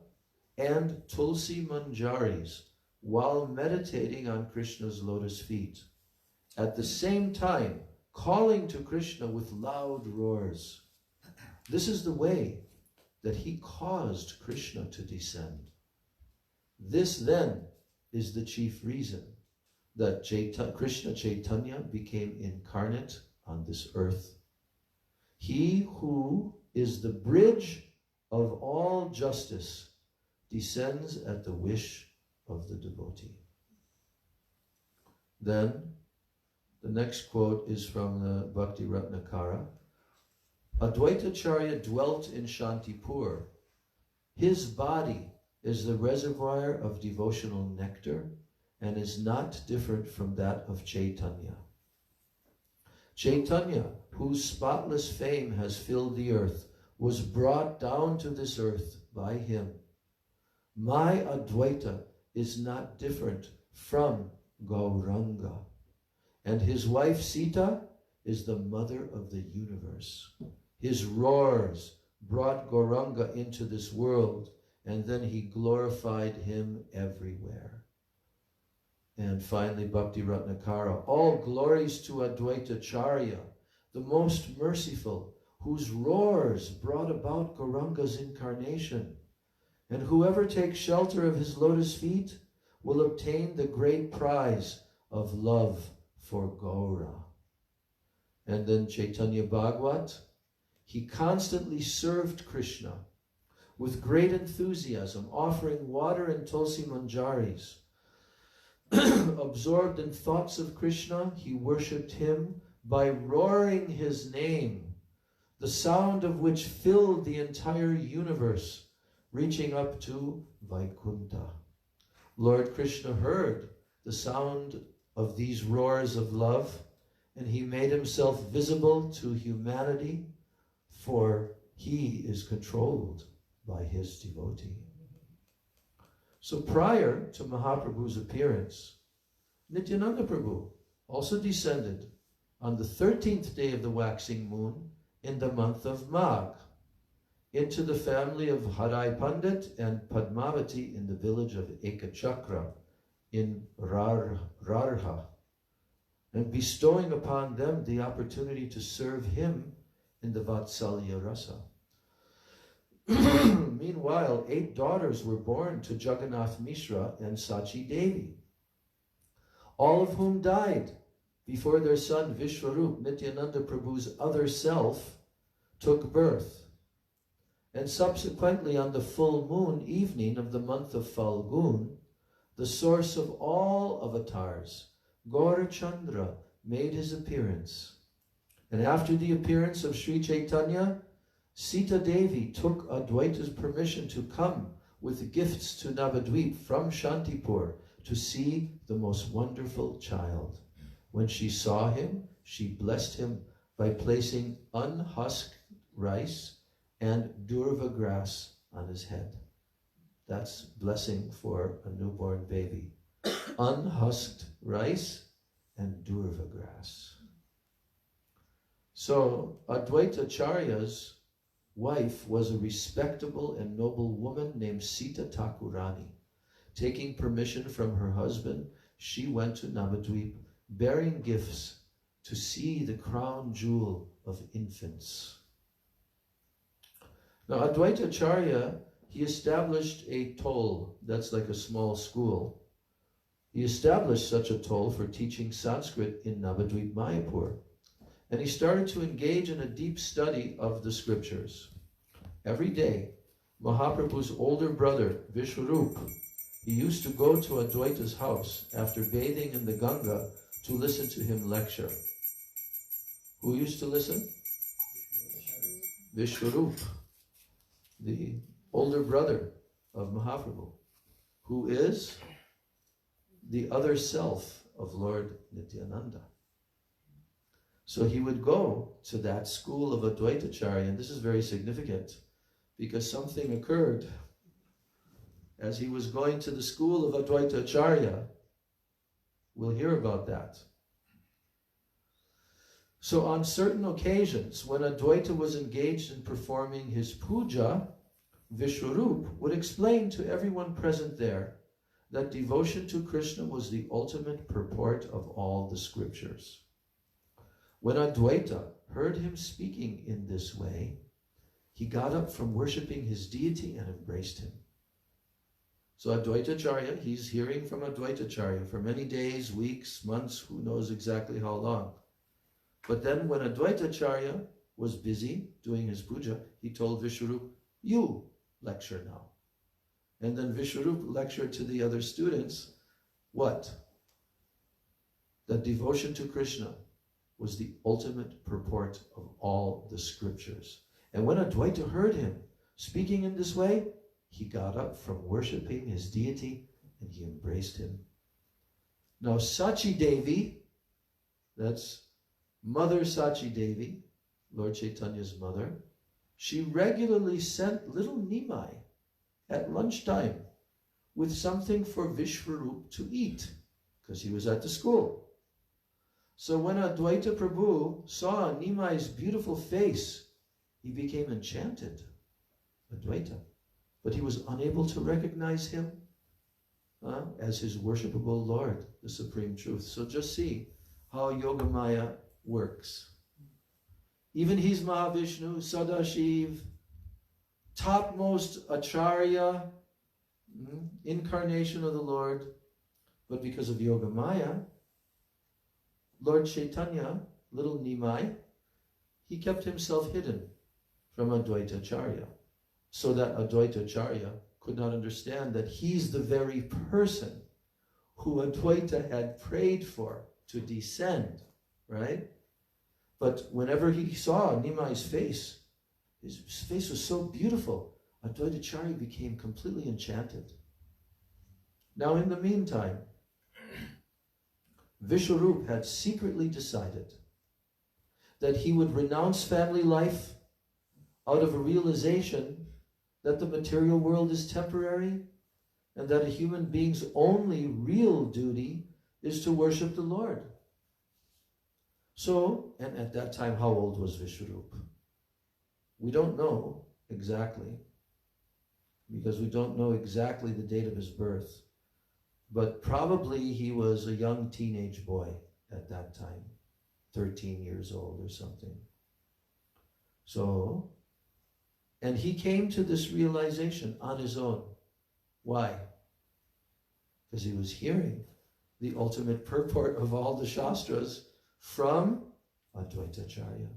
and Tulsi Manjaris while meditating on Krishna's lotus feet, at the same time calling to Krishna with loud roars. This is the way that he caused Krishna to descend. This then is the chief reason that Krishna Chaitanya became incarnate on this earth. He who is the bridge of all justice descends at the wish of the devotee. Then the next quote is from the Bhakti Ratnakara. Advaita Acharya dwelt in Shantipur. His body is the reservoir of devotional nectar and is not different from that of Chaitanya. Chaitanya, whose spotless fame has filled the earth, was brought down to this earth by him. My Advaita is not different from Gauranga, and his wife Sita is the mother of the universe. His roars brought Gauranga into this world, and then he glorified him everywhere. And finally, Bhakti Ratnakara, all glories to Advaita Acharya, the most merciful, whose roars brought about Gauranga's incarnation. And whoever takes shelter of his lotus feet will obtain the great prize of love for Gaura. And then Chaitanya Bhagavat, he constantly served Krishna with great enthusiasm, offering water and Tulsi Manjaris Absorbed in thoughts of Krishna, he worshipped him by roaring his name, the sound of which filled the entire universe, reaching up to Vaikuntha. Lord Krishna heard the sound of these roars of love, and he made himself visible to humanity, for he is controlled by his devotee. So prior to Mahaprabhu's appearance, Nityananda Prabhu also descended on the 13th day of the waxing moon in the month of Magh into the family of Harai Pandit and Padmavati in the village of Ekachakra in Rarha, and bestowing upon them the opportunity to serve him in the Vatsalya Rasa. Meanwhile, 8 daughters were born to Jagannath Mishra and Sachi Devi, all of whom died before their son Vishwarup, Nityananda Prabhu's other self, took birth. And subsequently, on the full moon evening of the month of Falgun, the source of all avatars, Gaurachandra, made his appearance. And after the appearance of Sri Chaitanya, Sita Devi took Advaita's permission to come with gifts to Navadvip from Shantipur to see the most wonderful child. When she saw him, she blessed him by placing unhusked rice and durva grass on his head. That's blessing for a newborn baby. Unhusked rice and durva grass. So Advaita Charya's wife was a respectable and noble woman named Sita Thakurani. Taking permission from her husband, she went to Navadvip, bearing gifts to see the crown jewel of infants. Now Advaita Acharya, he established a toll, that's like a small school. He established such a toll for teaching Sanskrit in Navadvip Mayapur. And he started to engage in a deep study of the scriptures. Every day, Mahaprabhu's older brother, Vishwarup, he used to go to Advaita's house after bathing in the Ganga to listen to him lecture. Who used to listen? Vishwarup, the older brother of Mahaprabhu, who is the other self of Lord Nityananda. So he would go to that school of Advaita Acharya, and this is very significant because something occurred as he was going to the school of Advaita Acharya. We'll hear about that. So on certain occasions, when Advaita was engaged in performing his puja, Vishwarup would explain to everyone present there that devotion to Krishna was the ultimate purport of all the scriptures. When Advaita heard him speaking in this way, he got up from worshipping his deity and embraced him. So Advaita Acharya, he's hearing from Advaita Acharya for many days, weeks, months, who knows exactly how long. But then when Advaita Acharya was busy doing his puja, he told Vishwarup, you lecture now. And then Vishwarup lectured to the other students, what? That devotion to Krishna was the ultimate purport of all the scriptures. And when Advaita heard him speaking in this way, he got up from worshipping his deity and he embraced him. Now Sachi Devi, that's Mother Sachi Devi, Lord Chaitanya's mother, she regularly sent little Nimai at lunchtime with something for Vishwarup to eat, because he was at the school. So when Advaita Prabhu saw Nimai's beautiful face, he became enchanted, Advaita. But he was unable to recognize him as his worshipable Lord, the Supreme Truth. So just see how Yogamaya works. Even he's Mahavishnu, Sadashiv, topmost Acharya, incarnation of the Lord. But because of Yogamaya, Lord Chaitanya, little Nimai, he kept himself hidden from Advaita Acharya, so that Advaita Acharya could not understand that he's the very person who Advaita had prayed for to descend, right? But whenever he saw Nimai's face, his face was so beautiful, Advaitacharya became completely enchanted. Now in the meantime, Vishwarup had secretly decided that he would renounce family life out of a realization that the material world is temporary and that a human being's only real duty is to worship the Lord. So, and at that time, how old was Vishwarup? We don't know exactly, because we don't know exactly the date of his birth. But probably he was a young teenage boy at that time, 13 years old or something. So, and he came to this realization on his own. Why? Because he was hearing the ultimate purport of all the Shastras from Advaitacharya.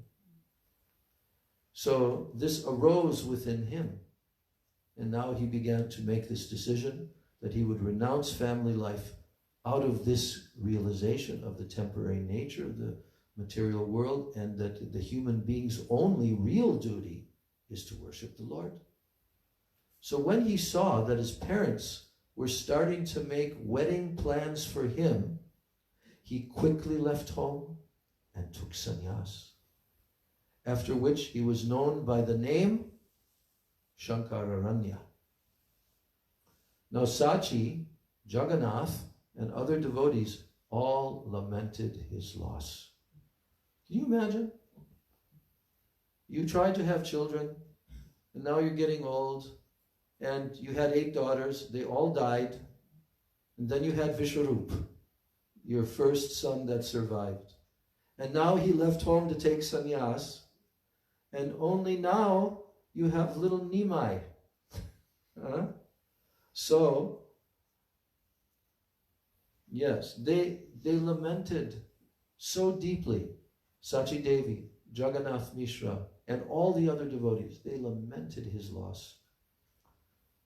So this arose within him, and now he began to make this decision that he would renounce family life out of this realization of the temporary nature of the material world, and that the human being's only real duty is to worship the Lord. So when he saw that his parents were starting to make wedding plans for him, he quickly left home and took sannyas. After which he was known by the name Shankararanya. Now Sachi, Jagannath, and other devotees all lamented his loss. Can you imagine? You tried to have children, and now you're getting old, and you had 8 daughters, they all died, and then you had Vishwarup, your first son that survived. And now he left home to take sannyas, and only now you have little Nimai. So, yes, they lamented so deeply. Sachi Devi, Jagannath Mishra, and all the other devotees, they lamented his loss.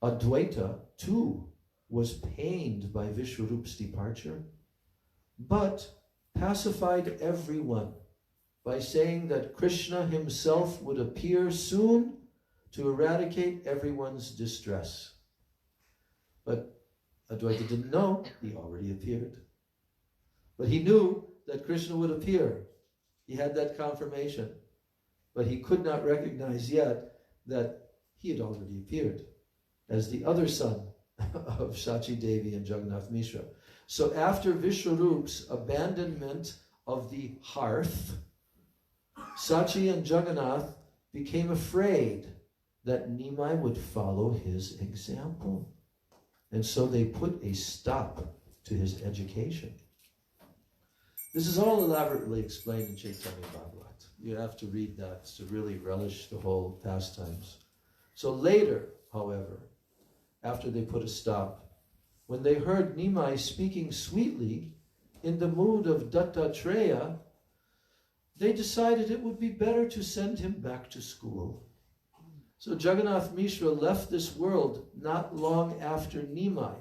Advaita, too, was pained by Vishwarup's departure, but pacified everyone by saying that Krishna himself would appear soon to eradicate everyone's distress. But Advaita didn't know, he already appeared. But he knew that Krishna would appear. He had that confirmation. But he could not recognize yet that he had already appeared as the other son of Sachi Devi and Jagannath Mishra. So after Vishwarup's abandonment of the hearth, Sachi and Jagannath became afraid that Nimai would follow his example. And so they put a stop to his education. This is all elaborately explained in Chaitanya Bhagavat. You have to read that to really relish the whole pastimes. So later, however, after they put a stop, when they heard Nimai speaking sweetly in the mood of Dattatreya, they decided it would be better to send him back to school. So Jagannath Mishra left this world not long after Nimai.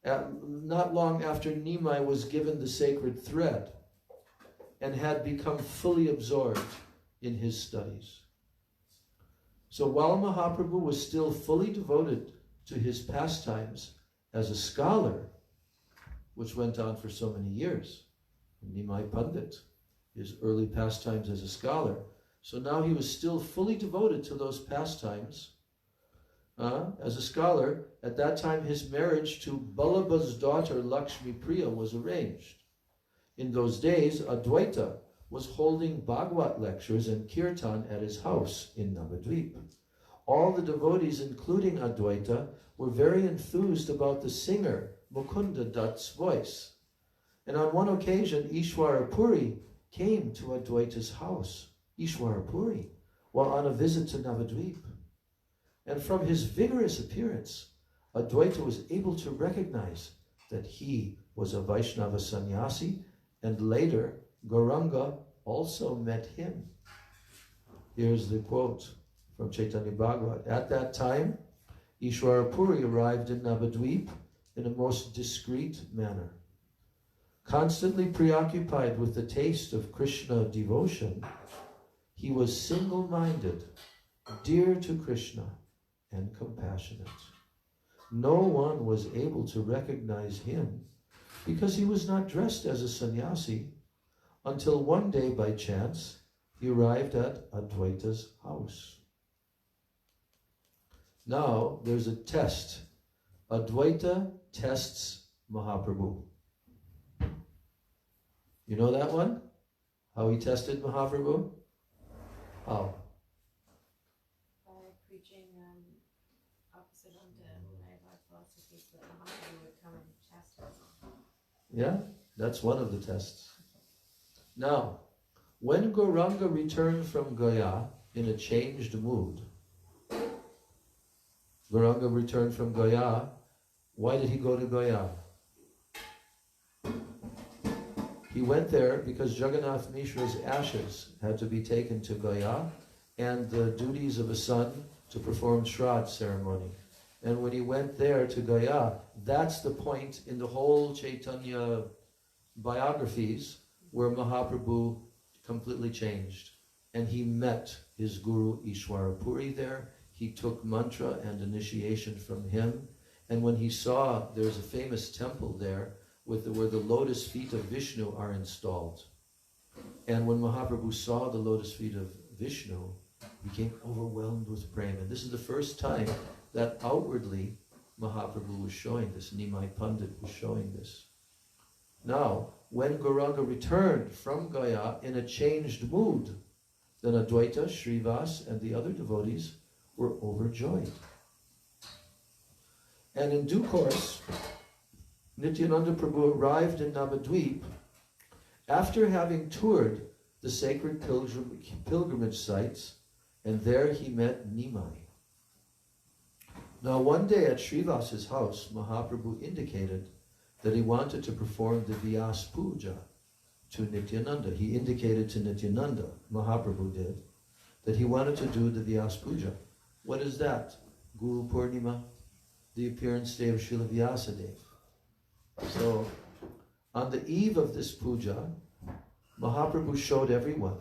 Not long after Nimai was given the sacred thread and had become fully absorbed in his studies. So while Mahaprabhu was still fully devoted to his pastimes as a scholar, which went on for so many years, Nimai Pandit, his early pastimes as a scholar, so now he was still fully devoted to those pastimes. As a scholar, at that time his marriage to Ballabha's daughter Lakshmi Priya was arranged. In those days, Advaita was holding Bhagavad lectures and kirtan at his house in Navadvip. All the devotees, including Advaita, were very enthused about the singer Mukunda Dutt's voice. And on one occasion, Ishwara Puri came to Advaita's house, Ishwara Puri, while on a visit to Navadvip. And from his vigorous appearance, Advaita was able to recognize that he was a Vaishnava sannyasi, and later Gauranga also met him. Here's the quote from Chaitanya Bhagavat. At that time, Ishwara Puri arrived in Navadvip in a most discreet manner. Constantly preoccupied with the taste of Krishna devotion, he was single-minded, dear to Krishna, and compassionate. No one was able to recognize him because he was not dressed as a sannyasi until one day by chance he arrived at Advaita's house. Now there's a test. Advaita tests Mahaprabhu. You know that one? How he tested Mahaprabhu? How? By preaching opposite unto our philosophies that Mahaprabhu would come and chastise him. Yeah, that's one of the tests. Now, when Gauranga returned from Gaya in a changed mood, Gauranga returned from Gaya. Why did he go to Gaya? He went there because Jagannath Mishra's ashes had to be taken to Gaya, and the duties of a son to perform Shrad ceremony. And when he went there to Gaya, that's the point in the whole Chaitanya biographies where Mahaprabhu completely changed. And he met his guru Ishwara Puri there. He took mantra and initiation from him. And when he saw there's a famous temple there where the lotus feet of Vishnu are installed. And when Mahaprabhu saw the lotus feet of Vishnu, he became overwhelmed with prema. And this is the first time that outwardly Mahaprabhu was showing this. Nimai Pandit was showing this. Now, when Gauranga returned from Gaya in a changed mood, then Advaita, Srivas, and the other devotees were overjoyed. And in due course, Nityananda Prabhu arrived in Navadvip after having toured the sacred pilgrimage sites, and there he met Nimai. Now one day at Srivas's house, Mahaprabhu indicated that he wanted to perform the Vyas Puja to Nityananda. He indicated to Nityananda, Mahaprabhu did, that he wanted to do the Vyas Puja. What is that? Guru Purnima, the appearance day of Srila Vyasadeva. So, on the eve of this puja, Mahaprabhu showed everyone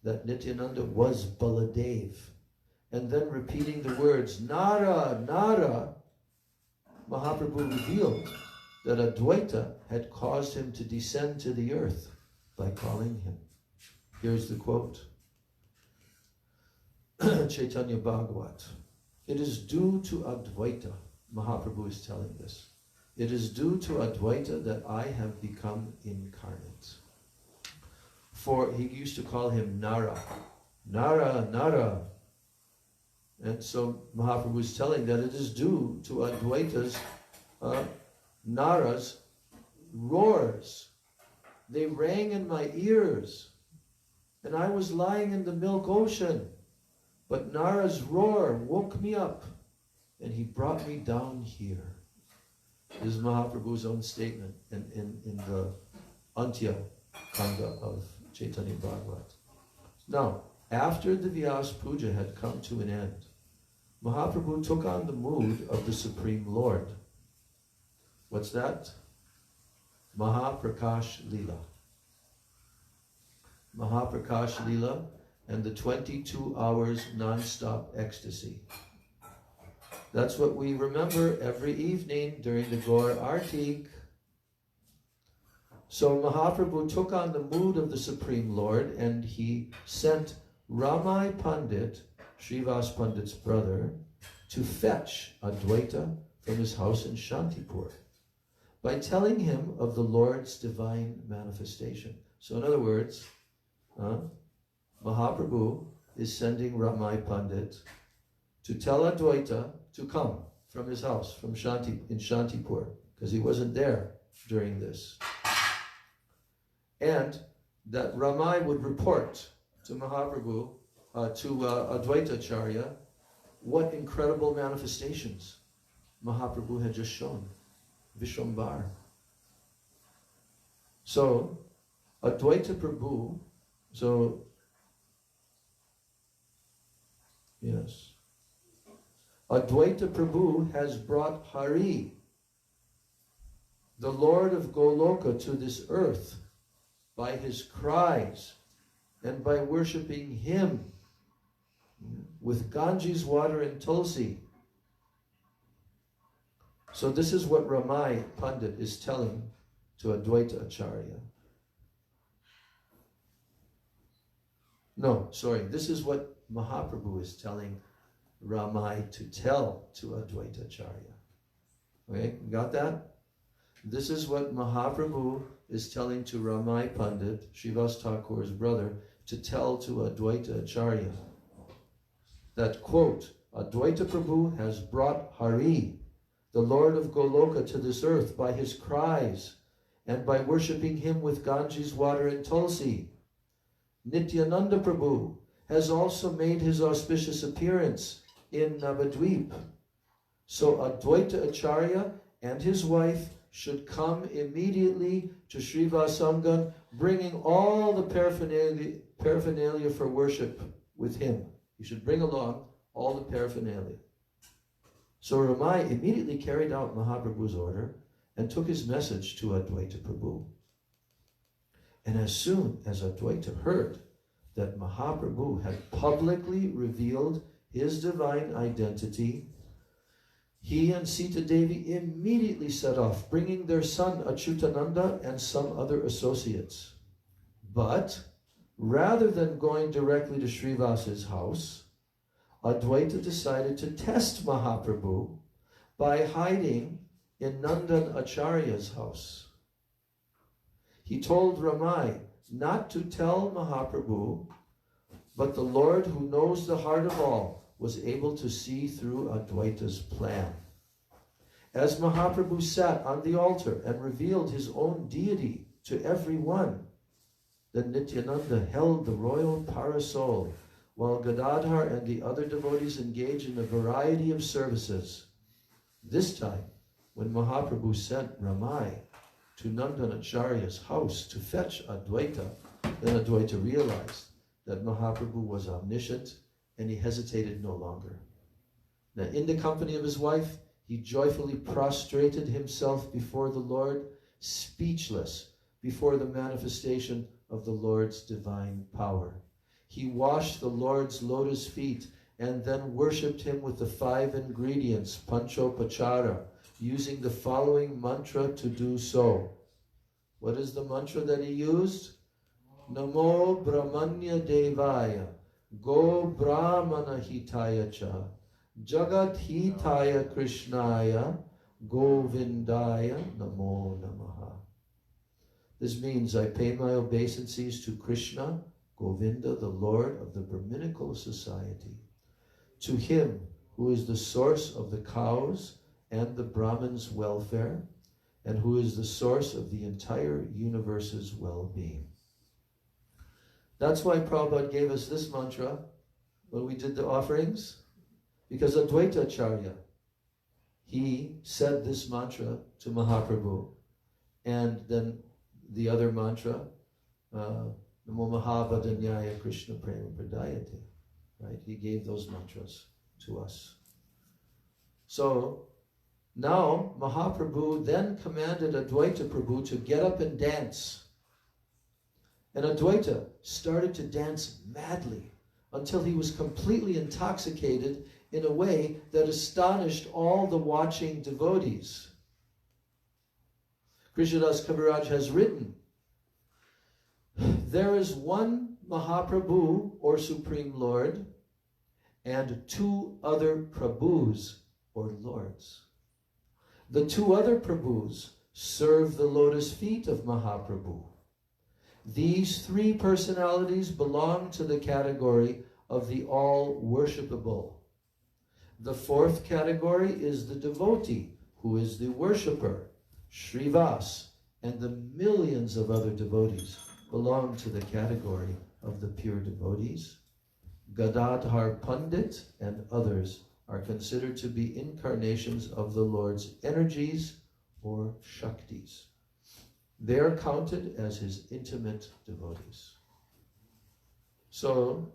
that Nityananda was Baladev. And then repeating the words, Nara, Nara, Mahaprabhu revealed that Advaita had caused him to descend to the earth by calling him. Here's the quote. Chaitanya Bhagavat. It is due to Advaita, Mahaprabhu is telling this. It is due to Advaita that I have become incarnate. For he used to call him Nara. Nara, Nara. And so Mahaprabhu is telling that it is due to Advaita's, Nara's roars. They rang in my ears. And I was lying in the milk ocean. But Nara's roar woke me up. And he brought me down here. This is Mahaprabhu's own statement in the Antya Kanda of Chaitanya Bhagavat. Now, after the Vyas Puja had come to an end, Mahaprabhu took on the mood of the Supreme Lord. What's that? Mahaprakash Leela. Mahaprakash Leela and the 22 hours non-stop ecstasy. That's what we remember every evening during the Gaur Artik. So Mahaprabhu took on the mood of the Supreme Lord and he sent Ramai Pandit, Srivas Pandit's brother, to fetch Advaita from his house in Shantipur by telling him of the Lord's divine manifestation. So in other words, Mahaprabhu is sending Ramai Pandit to tell Advaita to come from his house in Shantipur, because he wasn't there during this. And that Ramai would report to Mahaprabhu, to Advaita Acharya, what incredible manifestations Mahaprabhu had just shown. Vishwambar. So, Advaita Prabhu, yes. Advaita Prabhu has brought Hari the Lord of Goloka to this earth by his cries and by worshipping him with Ganges water and Tulsi. So this is what Ramai Pandit is telling to Advaita Acharya. No, sorry, this is what Mahaprabhu is telling Ramai to tell to Advaita Acharya. Okay, got that? This is what Mahaprabhu is telling to Ramai Pandit, Srivas Thakur's brother, to tell to Advaita Acharya. That, quote, Advaita Prabhu has brought Hari, the Lord of Goloka, to this earth by his cries and by worshipping him with Ganges water and Tulsi. Nityananda Prabhu has also made his auspicious appearance in Navadvip. So Advaita Acharya and his wife should come immediately to Srivasangan, bringing all the paraphernalia for worship with him. He should bring along all the paraphernalia. So Ramai immediately carried out Mahaprabhu's order and took his message to Advaita Prabhu. And as soon as Advaita heard that Mahaprabhu had publicly revealed his divine identity, he and Sita Devi immediately set off, bringing their son Achyutananda and some other associates. But rather than going directly to Srivas's house, Advaita decided to test Mahaprabhu by hiding in Nandan Acharya's house. He told Ramai not to tell Mahaprabhu, but the Lord, who knows the heart of all, was able to see through Advaita's plan. As Mahaprabhu sat on the altar and revealed his own deity to everyone, then Nityananda held the royal parasol, while Gadadhar and the other devotees engaged in a variety of services. This time, when Mahaprabhu sent Ramai to Nandanacharya's house to fetch Advaita, then Advaita realized that Mahaprabhu was omniscient, and he hesitated no longer. Now, in the company of his wife, he joyfully prostrated himself before the Lord, speechless before the manifestation of the Lord's divine power. He washed the Lord's lotus feet and then worshipped him with the 5 ingredients, Panchopachara, using the following mantra to do so. What is the mantra that he used? Namo Brahmanya Devaya, Go Brahmana Hitaya Cha, Jagat Hitaya Krishnaya, Govindaya Namo Namaha. This means I pay my obeisances to Krishna, Govinda, the Lord of the Brahminical society, to him who is the source of the cows and the Brahman's welfare, and who is the source of the entire universe's well-being. That's why Prabhupada gave us this mantra when we did the offerings, because Advaita Acharya, he said this mantra to Mahaprabhu, and then the other mantra, Namo Mahavadanyaya Krishna Prema Pradayate, right? He gave those mantras to us. So now Mahaprabhu then commanded Advaita Prabhu to get up and dance. And Advaita started to dance madly until he was completely intoxicated in a way that astonished all the watching devotees. Krishnadas Kaviraj has written, there is one Mahaprabhu, or Supreme Lord, and 2 other Prabhus, or Lords. The 2 other Prabhus serve the lotus feet of Mahaprabhu. These 3 personalities belong to the category of the all-worshipable. The 4th category is the devotee, who is the worshipper. Srivas and the millions of other devotees belong to the category of the pure devotees. Gadadhar Pandit and others are considered to be incarnations of the Lord's energies or Shaktis. They are counted as his intimate devotees. So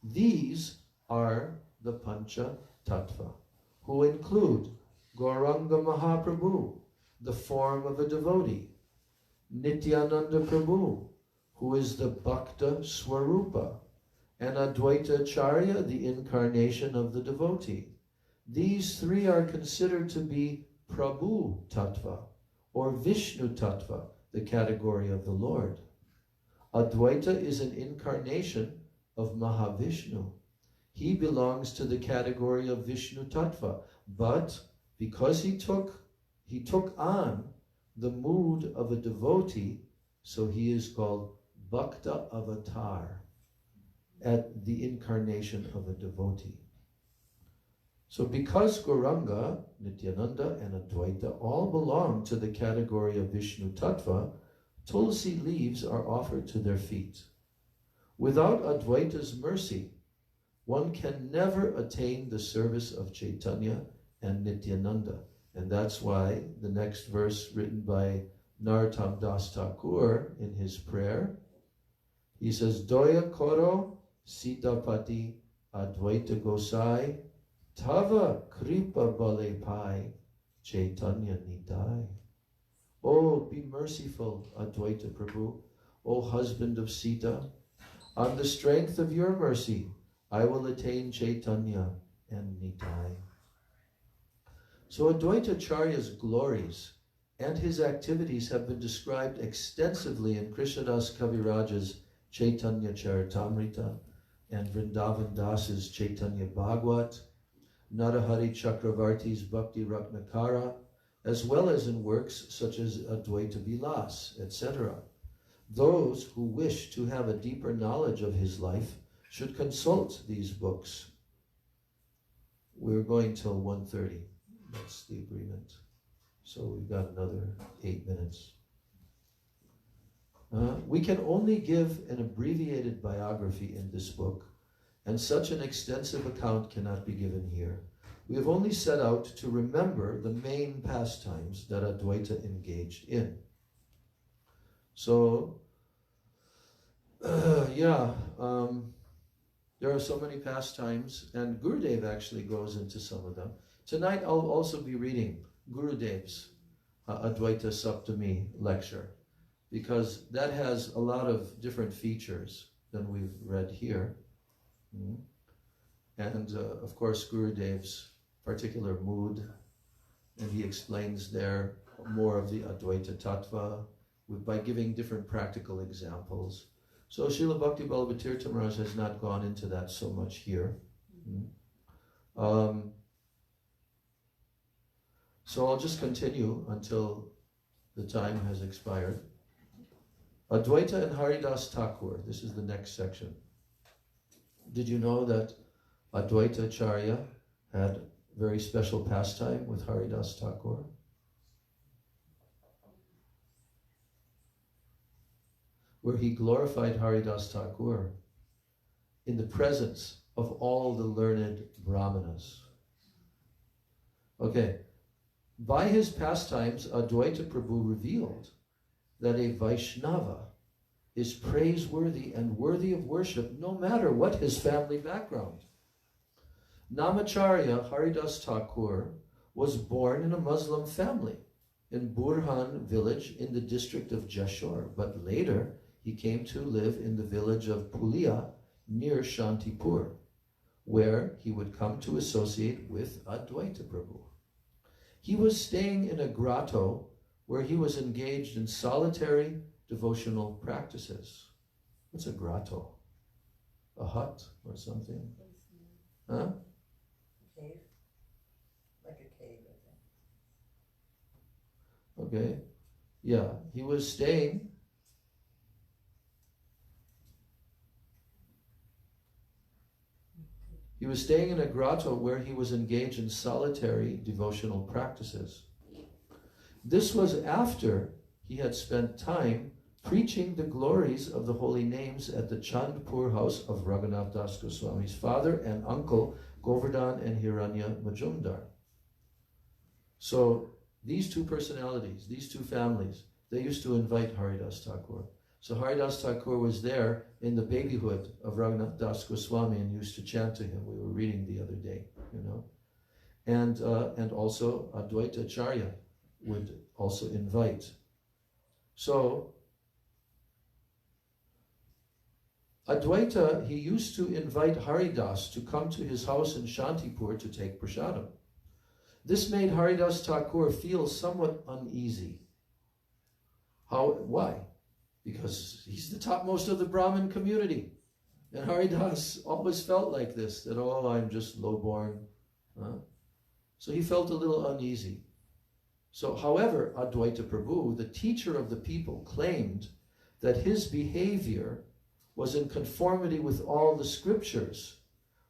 these are the Pancha Tattva, who include Gauranga Mahaprabhu, the form of a devotee. Nityananda Prabhu, who is the Bhakta Swarupa, and Advaita Acharya, the incarnation of the devotee. These three are considered to be Prabhu Tattva, or Vishnu Tattva, the category of the Lord. Advaita is an incarnation of Mahavishnu. He belongs to the category of Vishnu Tattva, but because he took on the mood of a devotee, so he is called Bhakta Avatar, at the incarnation of a devotee. So because Gauranga, Nityananda, and Advaita all belong to the category of Vishnu Tattva, tulsi leaves are offered to their feet. Without Advaita's mercy, one can never attain the service of Chaitanya and Nityananda. And that's why the next verse written by Narottam Das Thakur in his prayer, he says, Doya Koro Sitapati Advaita Gosai Tava Kripa Bale Pai Chaitanya Nitai. Oh, be merciful, Advaita Prabhu, O husband of Sita. On the strength of your mercy, I will attain Chaitanya and Nitai. So Advaita Acharya's glories and his activities have been described extensively in Krishnadas Kaviraja's Chaitanya Charitamrita and Vrindavan Das's Chaitanya Bhagwat, Narahari Chakravarti's Bhakti Ratnakara, as well as in works such as Advaita Vilas, etc. Those who wish to have a deeper knowledge of his life should consult these books. We're going till 1:30. That's the agreement. So we've got another 8 minutes. We can only give an abbreviated biography in this book, and such an extensive account cannot be given here. We have only set out to remember the main pastimes that Advaita engaged in. So, there are so many pastimes, and Gurudev actually goes into some of them. Tonight I'll also be reading Gurudev's Advaita Saptami lecture, because that has a lot of different features than we've read here. And of course Gurudev's particular mood, and he explains there more of the Advaita Tattva by giving different practical examples. So Srila Bhakti Vallabha Tirtha Maharaj has not gone into that so much here. So I'll just continue until the time has expired. Advaita and Haridas Thakur, this is the next section. Did you know that Advaita Acharya had very special pastime with Haridas Thakur? Where he glorified Haridas Thakur in the presence of all the learned brahmanas. Okay, by his pastimes, Advaita Prabhu revealed that a Vaishnava is praiseworthy and worthy of worship no matter what his family background. Namacharya Haridas Thakur was born in a Muslim family in Burhan village in the district of Jashore, but later he came to live in the village of Pulia near Shantipur, where he would come to associate with Advaita Prabhu. He was staying in a grotto where he was engaged in solitary devotional practices. What's a grotto? A hut or something? Huh? Cave. Like a cave, I think. Okay. Yeah, he was staying in a grotto where he was engaged in solitary devotional practices. This was after he had spent time preaching the glories of the holy names at the Chandpur house of Raghunath Das Goswami's father and uncle Govardhan and Hiranya Majumdar. So these two personalities, these two families, they used to invite Haridas Thakur. So Haridas Thakur was there in the babyhood of Raghunath Das Goswami and used to chant to him. We were reading the other day, you know. And also Advaita Acharya would also invite. So, Advaita, he used to invite Haridas to come to his house in Shantipur to take prasadam. This made Haridas Thakur feel somewhat uneasy. Why? Because he's the topmost of the Brahmin community. And Haridas always felt like this, that, oh, I'm just lowborn. So he felt a little uneasy. So, however, Advaita Prabhu, the teacher of the people, claimed that his behavior was in conformity with all the scriptures.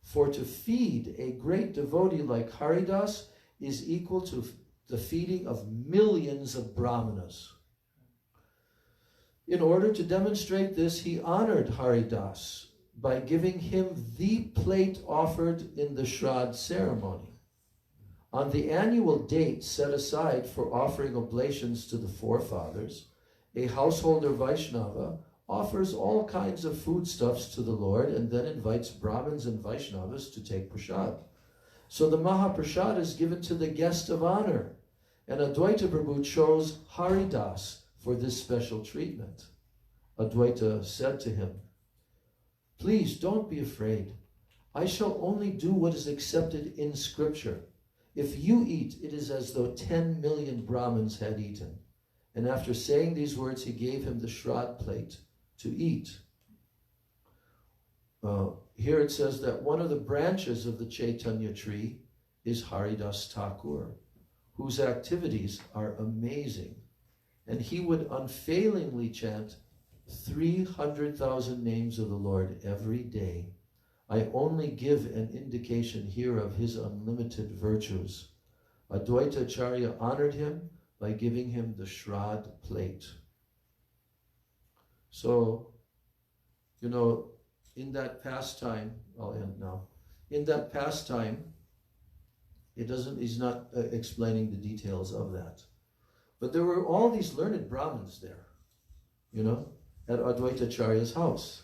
For to feed a great devotee like Haridas is equal to the feeding of millions of brahmanas. In order to demonstrate this, he honored Haridas by giving him the plate offered in the Shrad ceremony. On the annual date set aside for offering oblations to the forefathers, a householder Vaishnava offers all kinds of foodstuffs to the Lord and then invites Brahmins and Vaishnavas to take prasad. So the Mahaprasad is given to the guest of honor, and Advaita Prabhu chose Haridas for this special treatment. Advaita said to him, "Please don't be afraid. I shall only do what is accepted in scripture. If you eat, it is as though 10 million Brahmins had eaten." And after saying these words, he gave him the Shrad plate to eat. Here it says that one of the branches of the Chaitanya tree is Haridas Thakur, whose activities are amazing. And he would unfailingly chant 300,000 names of the Lord every day. I only give an indication here of his unlimited virtues. Advaita Acharya honored him by giving him the Shrad plate. So, in that pastime, I'll end now. In that pastime, he's not explaining the details of that. But there were all these learned Brahmins there, at Advaita Acharya's house.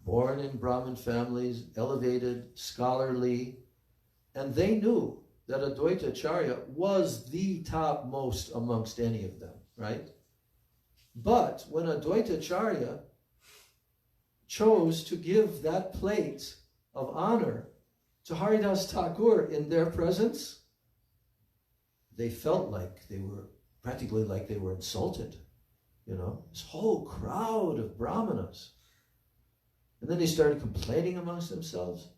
Born in Brahmin families, elevated, scholarly, and they knew that Advaita Acharya was the topmost amongst any of them, right? But when Advaita Acharya chose to give that plate of honor to Haridas Thakur in their presence, they felt like they were, practically like they were insulted. This whole crowd of brahmanas. And then they started complaining amongst themselves.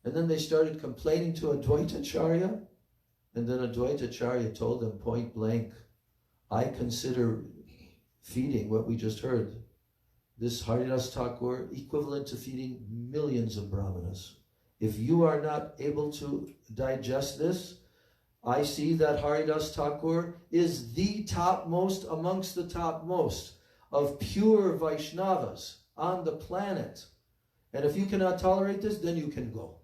And then they started complaining to Advaita Acharya. And then Advaita Acharya told them point blank, I consider feeding what we just heard, this Haridas Thakur, equivalent to feeding millions of brahmanas. If you are not able to digest this, I see that Haridas Thakur is the topmost amongst the topmost of pure Vaishnavas on the planet. And if you cannot tolerate this, then you can go.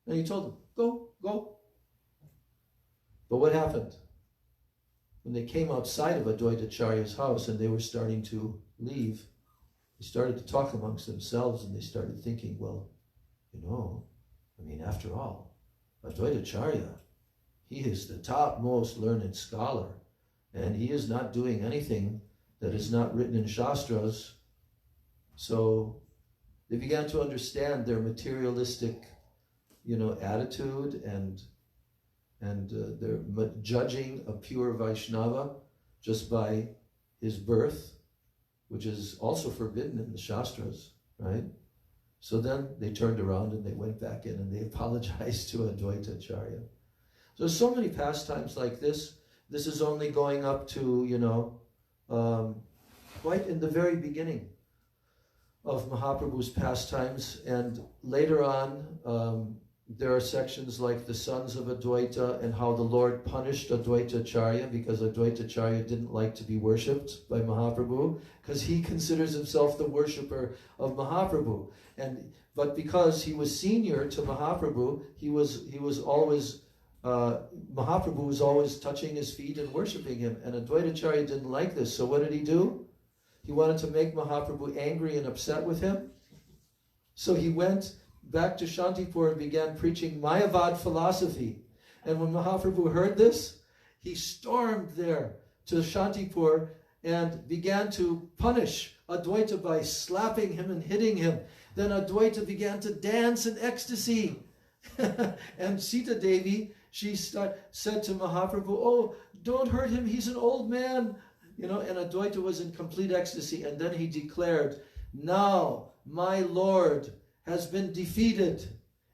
And he told them, go. But what happened? When they came outside of Advaita Acharya's house and they were starting to leave, they started to talk amongst themselves and they started thinking, well, after all, Advaita Acharya, he is the topmost learned scholar, and he is not doing anything that is not written in Shastras. So they began to understand their materialistic, attitude and their judging a pure Vaishnava just by his birth, which is also forbidden in the Shastras, right? So then they turned around and they went back in and they apologized to Advaita Acharya. So many pastimes like this. This is only going up to, quite in the very beginning of Mahaprabhu's pastimes. And later on, there are sections like the sons of Advaita and how the Lord punished Advaita Acharya because Advaita Acharya didn't like to be worshipped by Mahaprabhu because he considers himself the worshipper of Mahaprabhu. But because he was senior to Mahaprabhu, he was always Mahaprabhu was always touching his feet and worshipping him, and Advaita Acharya didn't like this. So what did he do? He wanted to make Mahaprabhu angry and upset with him. So he went back to Shantipur and began preaching Mayavad philosophy. And when Mahaprabhu heard this, he stormed there to Shantipur and began to punish Advaita by slapping him and hitting him. Then Advaita began to dance in ecstasy. And Sita Devi, she said to Mahaprabhu, oh, don't hurt him, he's an old man. And Advaita was in complete ecstasy. And then he declared, now my Lord has been defeated.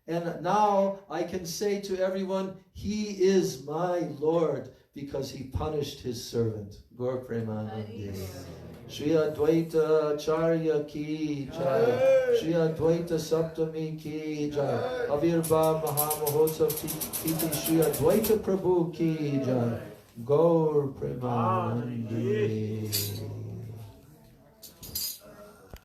And now I can say to everyone, he is my Lord, because he punished his servant. Gaur Premanande. Shri Advaita Acharya ki jai. Shri Advaita Saptami ki jai. Avirbhav Mahamahotsav Titi Shri Advaita Prabhu ki jai. Gaur Premanande.